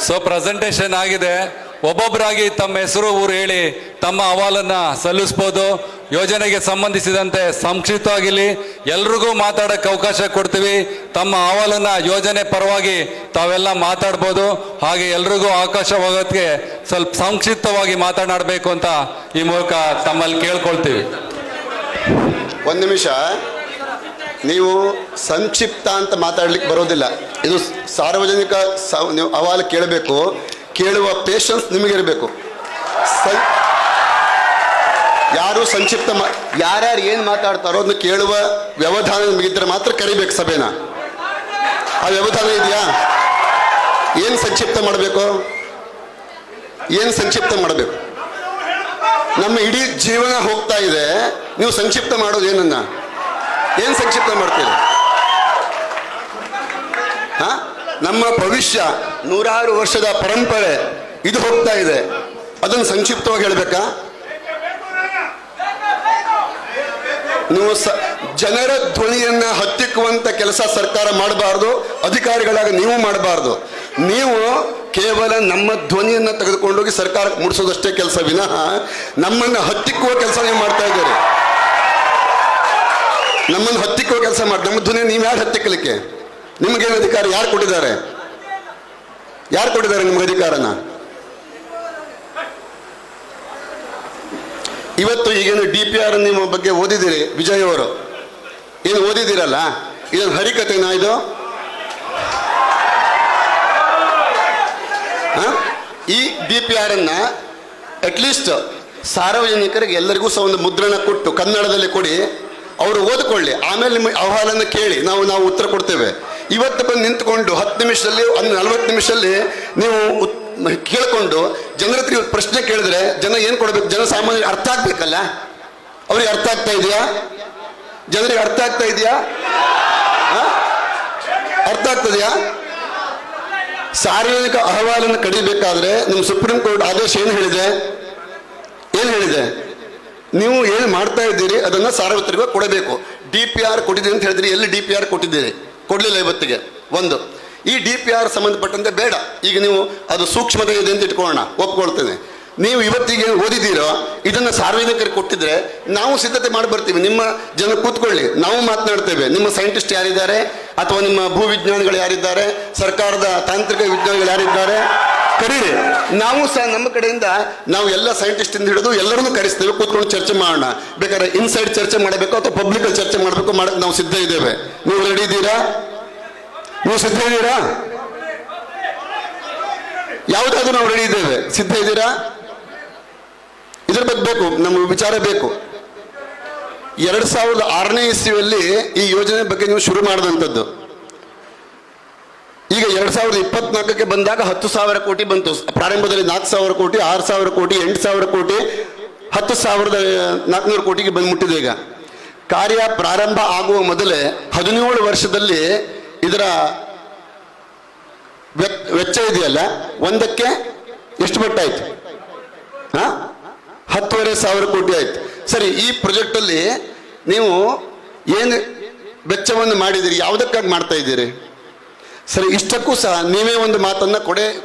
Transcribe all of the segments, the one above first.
So presentation ಆಗಿದೆ. ಒಬ್ಬೊಬ್ಬರಾಗಿ ತಮ್ಮ ಹೆಸರು ಊರು ಹೇಳಿ ತಮ್ಮ ಅಹವಾಲನ್ನ ಸಲ್ಲಿಸ್ಬೋದು. ಯೋಜನೆಗೆ ಸಂಬಂಧಿಸಿದಂತೆ ಸಂಕ್ಷಿಪ್ತವಾಗಿಲಿ ಎಲ್ರಿಗೂ ಮಾತಾಡೋಕ್ಕೆ ಅವಕಾಶ ಕೊಡ್ತೀವಿ. ತಮ್ಮ ಅಹವಾಲನ್ನ ಯೋಜನೆ ಪರವಾಗಿ ತಾವೆಲ್ಲ ಮಾತಾಡ್ಬೋದು. ಹಾಗೆ ಎಲ್ರಿಗೂ ಅವಕಾಶವಾಗೋದಕ್ಕೆ ಸ್ವಲ್ಪ ಸಂಕ್ಷಿಪ್ತವಾಗಿ ಮಾತನಾಡಬೇಕು ಅಂತ ಈ ಮೂಲಕ ತಮ್ಮಲ್ಲಿ ಕೇಳ್ಕೊಳ್ತೀವಿ. ಒಂದು ನಿಮಿಷ, ನೀವು ಸಂಕ್ಷಿಪ್ತ ಅಂತ ಮಾತಾಡ್ಲಿಕ್ಕೆ ಬರೋದಿಲ್ಲ. ಇದು ಸಾರ್ವಜನಿಕ ನೀವು ಅಹವಾಲು ಕೇಳಬೇಕು. ಕೇಳುವ ಪೇಷನ್ಸ್ ನಿಮಗಿರಬೇಕು. ಯಾರು ಸಂಕ್ಷಿಪ್ತ ಯಾರ್ಯಾರು ಏನು ಮಾತಾಡ್ತಾರೋ ಅದನ್ನು ಕೇಳುವ ವ್ಯವಧಾನ ನಿಮಗಿದ್ರೆ ಮಾತ್ರ ಕರಿಬೇಕು ಸಭೆನ. ಆ ವ್ಯವಧಾನ ಇದೆಯಾ? ಏನು ಸಂಕ್ಷಿಪ್ತ ಮಾಡಬೇಕು? ಏನು ಸಂಕ್ಷಿಪ್ತ ಮಾಡಬೇಕು? ನಮ್ಮ ಇಡೀ ಜೀವನ ಹೋಗ್ತಾ ಇದೆ, ನೀವು ಸಂಕ್ಷಿಪ್ತ ಮಾಡೋದು ಏನನ್ನ? ಏನು ಸಂಕ್ಷಿಪ್ತ ಮಾಡ್ತೀರಿ? ನಮ್ಮ ಭವಿಷ್ಯ 100 ವರ್ಷದ ಪರಂಪರೆ ಇದು ಹೋಗ್ತಾ ಇದೆ, ಅದನ್ನು ಸಂಕ್ಷಿಪ್ತವಾಗಿ ಹೇಳ್ಬೇಕಾ? ನೀವು ಜನರ ಧ್ವನಿಯನ್ನ ಹತ್ತಿಕ್ಕುವಂತ ಕೆಲಸ ಸರ್ಕಾರ ಮಾಡಬಾರ್ದು, ಅಧಿಕಾರಿಗಳಾಗಿ ನೀವು ಮಾಡಬಾರ್ದು. ನೀವು ಕೇವಲ ನಮ್ಮ ಧ್ವನಿಯನ್ನ ತೆಗೆದುಕೊಂಡೋಗಿ ಸರ್ಕಾರಕ್ಕೆ ಮುಡಿಸೋದಷ್ಟೇ ಕೆಲಸ ವಿನಃ ನಮ್ಮನ್ನು ಹತ್ತಿಕ್ಕುವ ಕೆಲಸ ನೀವು ಮಾಡ್ತಾ ಇದ್ದೀರಿ. ನಮ್ಮನ್ನು ಹತ್ತಿಕ್ಕುವ ಕೆಲಸ ಮಾಡಿ ನಮ್ಮ ಧ್ವನಿ ನೀವು ಯಾರು ಹತ್ತಿಕ್ಕಲಿಕ್ಕೆ? ನಿಮಗೇನು ಅಧಿಕಾರ ಯಾರು ಕೊಟ್ಟಿದ್ದಾರೆ? ಯಾರು ಕೊಟ್ಟಿದ್ದಾರೆ ನಿಮ್ಗೆ ಅಧಿಕಾರನ? ಇವತ್ತು ಈಗೇನು DPR ನಿಮ್ಮ ಬಗ್ಗೆ ಓದಿದ್ದೀರಿ, ವಿಜಯ್ ಅವರು ಏನು ಓದಿದ್ದೀರಲ್ಲ, ಇದೊಂದು ಹರಿಕತೆನಾ ಇದು? ಈ DPR ಅನ್ನ ಅಟ್ಲೀಸ್ಟ್ ಸಾರ್ವಜನಿಕರಿಗೆ ಎಲ್ಲರಿಗೂ ಸಹ ಒಂದು ಮುದ್ರಣ ಕೊಟ್ಟು ಕನ್ನಡದಲ್ಲಿ ಕೊಡಿ, ಅವರು ಓದಿಕೊಳ್ಳಿ, ಆಮೇಲೆ ನಿಮ್ಮ ಅಹವಾಲನ್ನು ಕೇಳಿ ನಾವು ಉತ್ತರ ಕೊಡ್ತೇವೆ. ಇವತ್ತು ಬಂದು ನಿಂತ್ಕೊಂಡು 10 ನಿಮಿಷದಲ್ಲಿ 40 ನಿಮಿಷದಲ್ಲಿ ನೀವು ಕೇಳಿಕೊಂಡು ಜನರ ಹತ್ರ ಪ್ರಶ್ನೆ ಕೇಳಿದ್ರೆ ಜನ ಏನು ಕೊಡಬೇಕು? ಜನಸಾಮಾನ್ಯರಿಗೆ ಅರ್ಥ ಆಗ್ಬೇಕಲ್ಲ. ಅವ್ರಿಗೆ ಅರ್ಥ ಆಗ್ತಾ ಇದೆಯಾ? ಜನರಿಗೆ ಅರ್ಥ ಆಗ್ತಾ ಇದೆಯಾ? ಅರ್ಥ ಆಗ್ತದೆಯಾ? ಸಾರ್ವಜನಿಕ ಅಹವಾಲನ್ನು ಕಡಿಬೇಕಾದ್ರೆ ನಿಮ್ಮ ಸುಪ್ರೀಂ ಕೋರ್ಟ್ ಆದೇಶ ಏನು ಹೇಳಿದೆ? ನೀವು ಏನು ಮಾಡ್ತಾ ಇದ್ದೀರಿ ಅದನ್ನ ಸಾರ್ವತ್ರಿಕವಾಗಿ ಕೊಡಬೇಕು. DPR ಕೊಟ್ಟಿದ್ದೀರಿ ಅಂತ ಹೇಳಿದ್ರಿ, ಎಲ್ಲಿ DPR ಕೊಟ್ಟಿದ್ದೀರಿ? ಕೊಡ್ಲಿಲ್ಲ ಇವತ್ತಿಗೆ. ಒಂದು ಈ DPR ಸಂಬಂಧಪಟ್ಟಂತೆ ಬೇಡ, ಈಗ ನೀವು ಅದು ಸೂಕ್ಷ್ಮತೆ ಇದೆ ಅಂತ ಇಟ್ಕೊಳ್ಳೋಣ, ಒಪ್ಕೊಳ್ತೇನೆ. ನೀವು ಇವತ್ತಿಗೆ ಓದಿದ್ದೀರೋ ಇದನ್ನ ಸಾರ್ವಜನಿಕರಿಗೆ ಕೊಟ್ಟಿದ್ರೆ ನಾವು ಸಿದ್ಧತೆ ಮಾಡಿ ಬರ್ತೀವಿ. ನಿಮ್ಮ ಜನ ಕೂತ್ಕೊಳ್ಳಿ, ನಾವು ಮಾತನಾಡ್ತೇವೆ. ನಿಮ್ಮ ಸೈಂಟಿಸ್ಟ್ ಯಾರಿದ್ದಾರೆ, ಅಥವಾ ನಿಮ್ಮ ಭೂ ವಿಜ್ಞಾನಿಗಳು ಯಾರಿದ್ದಾರೆ, ಸರ್ಕಾರದ ತಾಂತ್ರಿಕ ವಿಜ್ಞಾನಿಗಳು ಯಾರಿದ್ದಾರೆ, ಕರೀರಿ. ನಾವು ಸಹ ನಮ್ಮ ಕಡೆಯಿಂದ ನಾವು ಎಲ್ಲ ಸೈಂಟಿಸ್ಟ್ ಇಂದ ಹಿಡಿದು ಎಲ್ಲರನ್ನೂ ಕರೆಸ್ತೇವೆ, ಕೂತ್ಕೊಂಡು ಚರ್ಚೆ ಮಾಡೋಣ. ಬೇಕಾದ್ರೆ ಇನ್ಸೈಡ್ ಚರ್ಚೆ ಮಾಡಬೇಕು ಅಥವಾ ಪಬ್ಲಿಕ್ ಅಲ್ಲಿ ಚರ್ಚೆ ಮಾಡಬೇಕು, ಮಾಡಕ್ಕೆ ನಾವು ಸಿದ್ಧ ಇದ್ದೇವೆ. ನೀವು ರೆಡಿ ಇದ್ದೀರಾ? ನೀವು ಸಿದ್ಧ ಇದ್ದೀರಾ? ಯಾವುದಾದ್ರೂ ನಾವು ರೆಡಿ ಇದ್ದೇವೆ, ಸಿದ್ಧ ಇದ್ದೀರಾ? ಇದ್ರ ಬಗ್ಗೆ ಬೇಕು, ನಮ್ಮ ವಿಚಾರ ಬೇಕು. 2006ನೇ ಇಸ್ವಿಯಲ್ಲಿ ಈ ಯೋಜನೆ ಬಗ್ಗೆ ನೀವು ಶುರು ಮಾಡಿದಂಥದ್ದು. ಈಗ 2024ಕ್ಕೆ ಬಂದಾಗ 10,000 ಕೋಟಿ ಬಂತು. ಪ್ರಾರಂಭದಲ್ಲಿ 4,000 ಕೋಟಿ, 6,000 ಕೋಟಿ, 8,000 ಕೋಟಿ, 10,400 ಕೋಟಿಗೆ ಬಂದ್ಬಿಟ್ಟಿದೆ. ಈಗ ಕಾರ್ಯ ಪ್ರಾರಂಭ ಆಗುವ ಮೊದಲೇ 17 ವರ್ಷದಲ್ಲಿ ಇದರ ವೆಚ್ಚ ಇದೆಯಲ್ಲ, ಒಂದಕ್ಕೆ ಎಷ್ಟು ಮಟ್ಟಾಯ್ತು? 10,500 ಕೋಟಿ ಆಯ್ತು. ಸರಿ, ಈ ಪ್ರಾಜೆಕ್ಟ್ ಅಲ್ಲಿ ನೀವು ಏನು ವೆಚ್ಚವನ್ನು ಮಾಡಿದಿರಿ, ಯಾವುದಕ್ಕಾಗಿ ಮಾಡ್ತಾ ಇದ್ದೀರಿ? ಸರಿ, ಇಷ್ಟಕ್ಕೂ ಸಹ ನೀವೇ ಒಂದು ಮಾತನ್ನ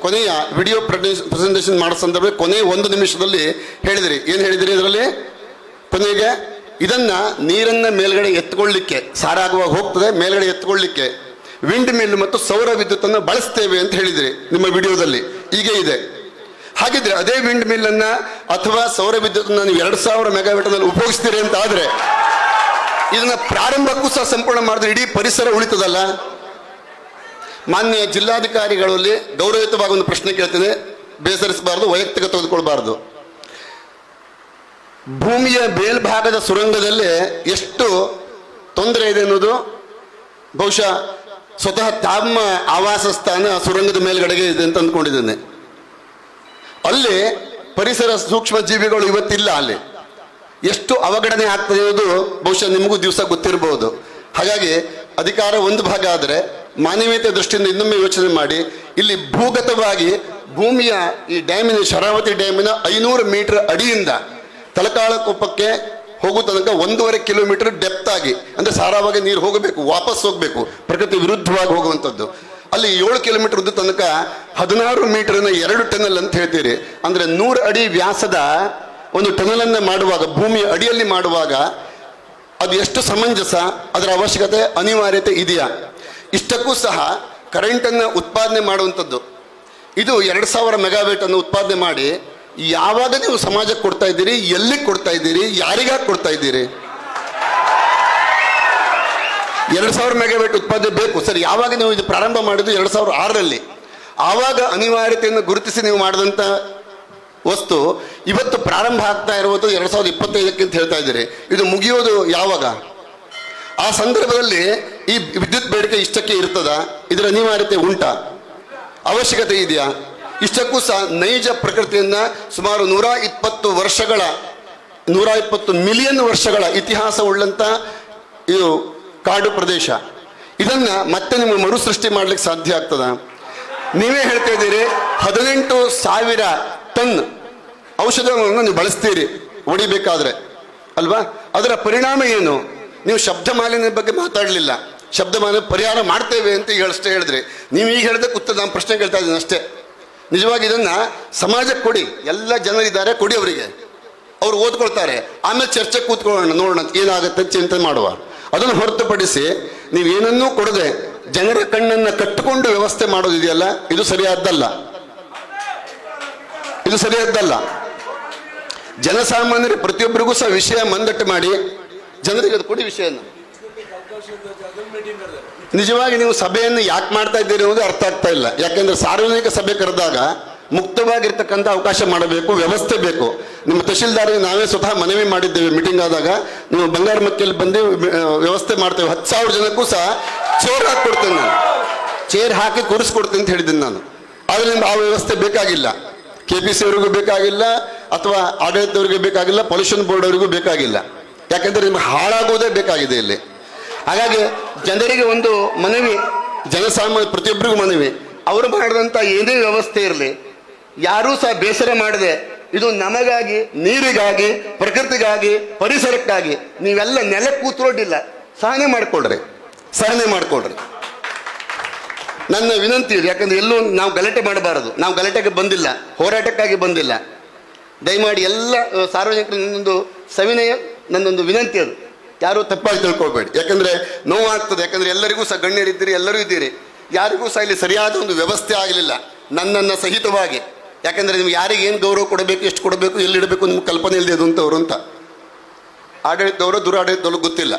ಕೊನೆಯ ವಿಡಿಯೋ ಪ್ರೆಸೆಂಟೇಷನ್ ಮಾಡೋ ಸಂದರ್ಭದಲ್ಲಿ ಕೊನೆಯ 1 ನಿಮಿಷದಲ್ಲಿ ಹೇಳಿದಿರಿ. ಏನು ಹೇಳಿದಿರಿ ಇದರಲ್ಲಿ? ಕೊನೆಗೆ ಇದನ್ನ ನೀರನ್ನ ಮೇಲ್ಗಡೆ ಎತ್ಕೊಳ್ಳಿಕ್ಕೆ, ಸಾರಾಗುವಾಗ ಹೋಗ್ತದೆ, ಮೇಲ್ಗಡೆ ಎತ್ಕೊಳ್ಳಿಕ್ಕೆ ವಿಂಡ್ ಮಿಲ್ ಮತ್ತು ಸೌರ ವಿದ್ಯುತ್ತನ್ನು ಬಳಸ್ತೇವೆ ಅಂತ ಹೇಳಿದಿರಿ ನಿಮ್ಮ ವಿಡಿಯೋದಲ್ಲಿ. ಈಗ ಇದೆ. ಹಾಗಿದ್ರೆ ಅದೇ ವಿಂಡ್ ಮಿಲ್ ಅನ್ನ ಅಥವಾ ಸೌರ ವಿದ್ಯುತ್ ನೀವು 2,000 ಮೆಗಾವ್ಯಾಟ್ನಲ್ಲಿ ಉಪಯೋಗಿಸ್ತೀರಿ ಅಂತ ಆದ್ರೆ ಇದನ್ನ ಪ್ರಾರಂಭಕ್ಕೂ ಸಹ ಸಂಪೂರ್ಣ ಮಾಡಿದ್ರೆ ಇಡೀ ಪರಿಸರ ಉಳಿತದಲ್ಲ. ಮಾನ್ಯ ಜಿಲ್ಲಾಧಿಕಾರಿಗಳಲ್ಲಿ ಗೌರವಯುತವಾಗಿ ಒಂದು ಪ್ರಶ್ನೆ ಕೇಳ್ತೇನೆ, ಬೇಸರಿಸಬಾರ್ದು, ವೈಯಕ್ತಿಕ ತೆಗೆದುಕೊಳ್ಬಾರ್ದು. ಭೂಮಿಯ ಮೇಲ್ಭಾಗದ ಸುರಂಗದಲ್ಲಿ ಎಷ್ಟು ತೊಂದರೆ ಇದೆ ಅನ್ನೋದು ಬಹುಶಃ ಸ್ವತಃ ತಮ್ಮ ಆವಾಸ ಸ್ಥಾನ ಸುರಂಗದ ಮೇಲ್ಗಡೆಗೆ ಇದೆ ಅಂತ ಅಂದ್ಕೊಂಡಿದ್ದೇನೆ. ಅಲ್ಲಿ ಪರಿಸರ ಸೂಕ್ಷ್ಮ ಜೀವಿಗಳು ಇವತ್ತಿಲ್ಲ. ಅಲ್ಲಿ ಎಷ್ಟು ಅವಘಡನೆ ಆಗ್ತದೆ ಅನ್ನೋದು ಬಹುಶಃ ನಿಮಗೂ ದಿವಸ ಗೊತ್ತಿರಬಹುದು. ಹಾಗಾಗಿ ಅಧಿಕಾರ ಒಂದು ಭಾಗ ಆದರೆ ಮಾನವೀಯತೆ ದೃಷ್ಟಿಯಿಂದ ಇನ್ನೊಮ್ಮೆ ಯೋಚನೆ ಮಾಡಿ. ಇಲ್ಲಿ ಭೂಗತವಾಗಿ ಭೂಮಿಯ ಈ ಡ್ಯಾಮಿನ, ಶರಾವತಿ ಡ್ಯಾಮಿನ 500 ಮೀಟರ್ ಅಡಿಯಿಂದ ತಲಕಾಳಕೊಪ್ಪಕ್ಕೆ ಹೋಗೋ ತನಕ 1.5 ಕಿಲೋಮೀಟರ್ ಡೆಪ್ತ್ ಆಗಿ, ಅಂದ್ರೆ ಸಾರಾವಾಗಿ ನೀರು ಹೋಗಬೇಕು, ವಾಪಸ್ ಹೋಗಬೇಕು, ಪ್ರಕೃತಿ ವಿರುದ್ಧವಾಗಿ ಹೋಗುವಂಥದ್ದು. ಅಲ್ಲಿ 7 ಕಿಲೋಮೀಟರ್ ಉದ್ದ ತನಕ 16 ಮೀಟರ್ನ 2 ಟನಲ್ ಅಂತ ಹೇಳ್ತೀರಿ. ಅಂದ್ರೆ 100 ಅಡಿ ವ್ಯಾಸದ ಒಂದು ಟನಲ್ ಅನ್ನ ಮಾಡುವಾಗ, ಭೂಮಿಯ ಅಡಿಯಲ್ಲಿ ಮಾಡುವಾಗ ಅದು ಎಷ್ಟು ಸಮಂಜಸ, ಅದರ ಅವಶ್ಯಕತೆ ಅನಿವಾರ್ಯತೆ ಇದೆಯಾ? ಇಷ್ಟಕ್ಕೂ ಸಹ ಕರೆಂಟನ್ನು ಉತ್ಪಾದನೆ ಮಾಡುವಂಥದ್ದು ಇದು 2000 ಮೆಗಾವೇಟ್ ಅನ್ನು ಉತ್ಪಾದನೆ ಮಾಡಿ ಯಾವಾಗ ನೀವು ಸಮಾಜಕ್ಕೆ ಕೊಡ್ತಾ ಇದ್ದೀರಿ, ಎಲ್ಲಿ ಕೊಡ್ತಾ ಇದ್ದೀರಿ, ಯಾರಿಗಾಗಿ ಕೊಡ್ತಾ ಇದ್ದೀರಿ? 2000 ಮೆಗಾವೇಟ್ ಉತ್ಪಾದನೆ ಬೇಕು ಸರ್. ಯಾವಾಗ ನೀವು ಇದು ಪ್ರಾರಂಭ ಮಾಡಿದ್ದು 2006ರಲ್ಲಿ, ಆವಾಗ ಅನಿವಾರ್ಯತೆಯನ್ನು ಗುರುತಿಸಿ ನೀವು ಮಾಡಿದಂಥ ವಸ್ತು ಇವತ್ತು ಪ್ರಾರಂಭ ಆಗ್ತಾ ಇರುವುದು 2025ಕ್ಕೆ ಅಂತ ಹೇಳ್ತಾ ಇದ್ದೀರಿ. ಇದು ಮುಗಿಯೋದು ಯಾವಾಗ? ಆ ಸಂದರ್ಭದಲ್ಲಿ ಈ ವಿದ್ಯುತ್ ಬೇಡಿಕೆ ಇಷ್ಟಕ್ಕೆ ಇರ್ತದ? ಇದರ ಅನಿವಾರ್ಯತೆ ಉಂಟಾ? ಅವಶ್ಯಕತೆ ಇದೆಯಾ? ಇಷ್ಟಕ್ಕೂ ಸಹ ನೈಜ ಪ್ರಕೃತಿಯನ್ನ ಸುಮಾರು 120 ಮಿಲಿಯನ್ ವರ್ಷಗಳ ಇತಿಹಾಸ ಉಳ್ಳಂತ ಇದು ಕಾಡು ಪ್ರದೇಶ. ಇದನ್ನ ಮತ್ತೆ ನಿಮ್ಮ ಮರುಸೃಷ್ಟಿ ಮಾಡ್ಲಿಕ್ಕೆ ಸಾಧ್ಯ ಆಗ್ತದ? ನೀವೇ ಹೇಳ್ತಾ ಇದ್ದೀರಿ 18,000 ಟನ್ ಔಷಧವನ್ನು ನೀವು ಬಳಸ್ತೀರಿ ಹೊಡಿಬೇಕಾದ್ರೆ ಅಲ್ವಾ? ಅದರ ಪರಿಣಾಮ ಏನು? ನೀವು ಶಬ್ದ ಮಾಲಿನ್ಯದ ಬಗ್ಗೆ ಮಾತಾಡಲಿಲ್ಲ. ಶಬ್ದ ಮಾಲಿನ್ಯ ಪರಿಹಾರ ಮಾಡ್ತೇವೆ ಅಂತ ಅಷ್ಟೇ ಹೇಳಿದ್ರಿ. ನೀವು ಈಗ ಹೇಳಿದಕ್ಕೆ ಉತ್ತರ ನಾನು ಪ್ರಶ್ನೆ ಕೇಳ್ತಾ ಇದ್ದೀನಿ ಅಷ್ಟೇ. ನಿಜವಾಗಿ ಇದನ್ನ ಸಮಾಜಕ್ಕೆ ಕೊಡಿ, ಎಲ್ಲ ಜನರಿದ್ದಾರೆ, ಕೊಡಿ ಅವರಿಗೆ, ಅವ್ರು ಓದ್ಕೊಳ್ತಾರೆ, ಆಮೇಲೆ ಚರ್ಚೆ ಕೂತ್ಕೊಳ್ಳೋಣ, ನೋಡೋಣ ಏನಾಗುತ್ತೆ ಚಿಂತನೆ ಮಾಡುವ. ಅದನ್ನು ಹೊರತುಪಡಿಸಿ ನೀವೇನನ್ನೂ ಕೊಡದೆ ಜನರ ಕಣ್ಣನ್ನು ಕಟ್ಟಿಕೊಂಡು ವ್ಯವಸ್ಥೆ ಮಾಡೋದಿದೆಯಲ್ಲ, ಇದು ಸರಿಯಾದ್ದಲ್ಲ. ಇದು ಸರಿಯಾದ್ದಲ್ಲ. ಜನಸಾಮಾನ್ಯರು ಪ್ರತಿಯೊಬ್ಬರಿಗೂ ಸಹ ವಿಷಯ ಮಂದಟ್ಟು ಮಾಡಿ ಜನರಿಗೆ ಅದು ಕೊಡಿ ವಿಷಯನ. ನಿಜವಾಗಿ ನೀವು ಸಭೆಯನ್ನು ಯಾಕೆ ಮಾಡ್ತಾ ಇದ್ದೀರಿ ಅನ್ನೋದು ಅರ್ಥ ಆಗ್ತಾ ಇಲ್ಲ. ಯಾಕೆಂದ್ರೆ ಸಾರ್ವಜನಿಕ ಸಭೆ ಕರೆದಾಗ ಮುಕ್ತವಾಗಿರ್ತಕ್ಕಂಥ ಅವಕಾಶ ಮಾಡಬೇಕು, ವ್ಯವಸ್ಥೆ ಬೇಕು. ನಿಮ್ಮ ತಹಶೀಲ್ದಾರಿಗೆ ನಾವೇ ಸ್ವತಃ ಮನವಿ ಮಾಡಿದ್ದೇವೆ ಮೀಟಿಂಗ್ ಆದಾಗ, ನೀವು ಬಂಗಾರಮಕ್ಕಿಯಲ್ಲಿ ಬಂದು ವ್ಯವಸ್ಥೆ ಮಾಡ್ತೇವೆ. 10,000 ಜನಕ್ಕೂ ಸಹ ಚೇರ್ ಹಾಕಿಕೊಡ್ತೇನೆ ನಾನು, ಚೇರ್ ಹಾಕಿ ಕೂರಿಸ್ಕೊಡ್ತೇನೆ ಅಂತ ಹೇಳಿದ್ದೀನಿ ನಾನು. ಆದರೆ ನಿಮ್ಗೆ ಆ ವ್ಯವಸ್ಥೆ ಬೇಕಾಗಿಲ್ಲ. KPC ಅವರಿಗೂ ಬೇಕಾಗಿಲ್ಲ, ಅಥವಾ ಆಡಳಿತದವರಿಗೆ ಬೇಕಾಗಿಲ್ಲ, ಪೊಲ್ಯೂಷನ್ ಬೋರ್ಡ್ ಅವರಿಗೂ ಬೇಕಾಗಿಲ್ಲ. ಯಾಕೆಂದ್ರೆ ನಿಮ್ಗೆ ಹಾಳಾಗುವುದೇ ಬೇಕಾಗಿದೆ ಇಲ್ಲಿ. ಹಾಗಾಗಿ ಜನರಿಗೆ ಒಂದು ಮನವಿ, ಜನಸಾಮಾನ್ಯ ಪ್ರತಿಯೊಬ್ಬರಿಗೂ ಮನವಿ, ಅವರು ಮಾಡಿದಂಥ ಏನೇ ವ್ಯವಸ್ಥೆ ಇರಲಿ, ಯಾರೂ ಸಹ ಬೇಸರ ಮಾಡದೆ ಇದು ನಮಗಾಗಿ, ನೀರಿಗಾಗಿ, ಪ್ರಕೃತಿಗಾಗಿ, ಪರಿಸರಕ್ಕಾಗಿ ನೀವೆಲ್ಲ ನೆಲ ಕೂತ್ರೋಡಿಲ್ಲ, ಸಹನೆ ಮಾಡಿಕೊಳ್ರಿ, ಸಹನೆ ಮಾಡಿಕೊಳ್ರಿ. ನನ್ನ ವಿನಂತಿ ಇದೆ. ಯಾಕಂದ್ರೆ ಎಲ್ಲೂ ನಾವು ಗಲಾಟೆ ಮಾಡಬಾರದು. ನಾವು ಗಲಾಟೆಗೆ ಬಂದಿಲ್ಲ, ಹೋರಾಟಕ್ಕಾಗಿ ಬಂದಿಲ್ಲ. ದಯಮಾಡಿ ಎಲ್ಲ ಸಾರ್ವಜನಿಕರು ನನ್ನೊಂದು ಸವಿನಯ, ನನ್ನೊಂದು ವಿನಂತಿ ಅದು. ಯಾರೂ ತಪ್ಪಾಗಿ ತಿಳ್ಕೊಳ್ಬೇಡಿ. ಯಾಕಂದ್ರೆ ನೋವಾಗ್ತದೆ. ಯಾಕಂದ್ರೆ ಎಲ್ಲರಿಗೂ ಸಹ ಗಣ್ಯರಿದ್ದೀರಿ, ಎಲ್ಲರೂ ಇದ್ದೀರಿ. ಯಾರಿಗೂ ಸಹ ಇಲ್ಲಿ ಸರಿಯಾದ ಒಂದು ವ್ಯವಸ್ಥೆ ಆಗಲಿಲ್ಲ, ನನ್ನನ್ನು ಸಹಿತವಾಗಿ. ಯಾಕಂದ್ರೆ ನಿಮ್ಗೆ ಯಾರಿಗೆ ಏನು ಗೌರವ ಕೊಡಬೇಕು, ಎಷ್ಟು ಕೊಡಬೇಕು, ಎಲ್ಲಿಡಬೇಕು ನಿಮ್ಗೆ ಕಲ್ಪನೆ ಇಲ್ಲದೆ ಅದಂಥವ್ರು ಅಂತ. ಆಡಳಿತದವರು ದುರಾಡಳಿತದವರು ಗೊತ್ತಿಲ್ಲ.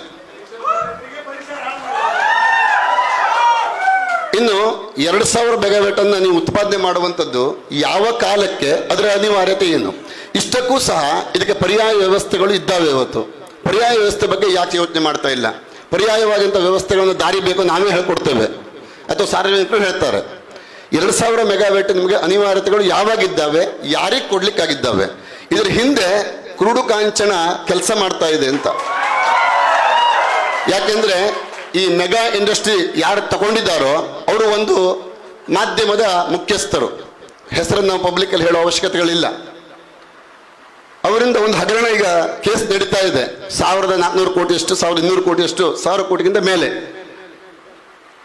ಇನ್ನು 2000 ಮೆಗಾವ್ಯಾಟ್ ಅನ್ನು ನೀವು ಉತ್ಪಾದನೆ ಮಾಡುವಂಥದ್ದು ಯಾವ ಕಾಲಕ್ಕೆ, ಅದರ ಅನಿವಾರ್ಯತೆ ಏನು? ಇಷ್ಟಕ್ಕೂ ಸಹ ಇದಕ್ಕೆ ಪರ್ಯಾಯ ವ್ಯವಸ್ಥೆಗಳು ಇದ್ದಾವೆ. ಇವತ್ತು ಪರ್ಯಾಯ ವ್ಯವಸ್ಥೆ ಬಗ್ಗೆ ಯಾಕೆ ಯೋಚನೆ ಮಾಡ್ತಾ ಇಲ್ಲ? ಪರ್ಯಾಯವಾದಂಥ ವ್ಯವಸ್ಥೆಗಳನ್ನು ದಾರಿ ಬೇಕು, ನಾವೇ ಹೇಳ್ಕೊಡ್ತೇವೆ, ಅಥವಾ ಸಾರ್ವಜನಿಕರು ಹೇಳ್ತಾರೆ. 2000 ಮೆಗಾವ್ಯಾಟ್ ನಿಮಗೆ ಅನಿವಾರ್ಯತೆಗಳು ಯಾವಾಗಿದ್ದಾವೆ, ಯಾರಿಗೆ ಕೊಡ್ಲಿಕ್ಕಾಗಿದ್ದಾವೆ? ಇದರ ಹಿಂದೆ ಕ್ರೂಡು ಕಾಂಚನ ಕೆಲಸ ಮಾಡ್ತಾ ಇದೆ ಅಂತ. ಯಾಕೆಂದ್ರೆ ಈ ಮೆಗಾ ಇಂಡಸ್ಟ್ರಿ ಯಾರು ತಗೊಂಡಿದ್ದಾರೋ ಅವರು ಒಂದು ಮಾಧ್ಯಮದ ಮುಖ್ಯಸ್ಥರು, ಹೆಸರನ್ನು ನಾವು ಪಬ್ಲಿಕಲ್ಲಿ ಹೇಳೋ ಅವಶ್ಯಕತೆಗಳಿಲ್ಲ. ಅವರಿಂದ ಒಂದು ಹಗರಣ ಈಗ ಕೇಸ್ ನಡೀತಾ ಇದೆ. 1400 ಕೋಟಿಯಷ್ಟು, 1200 ಕೋಟಿಯಷ್ಟು, 1000 ಕೋಟಿಗಿಂತ ಮೇಲೆ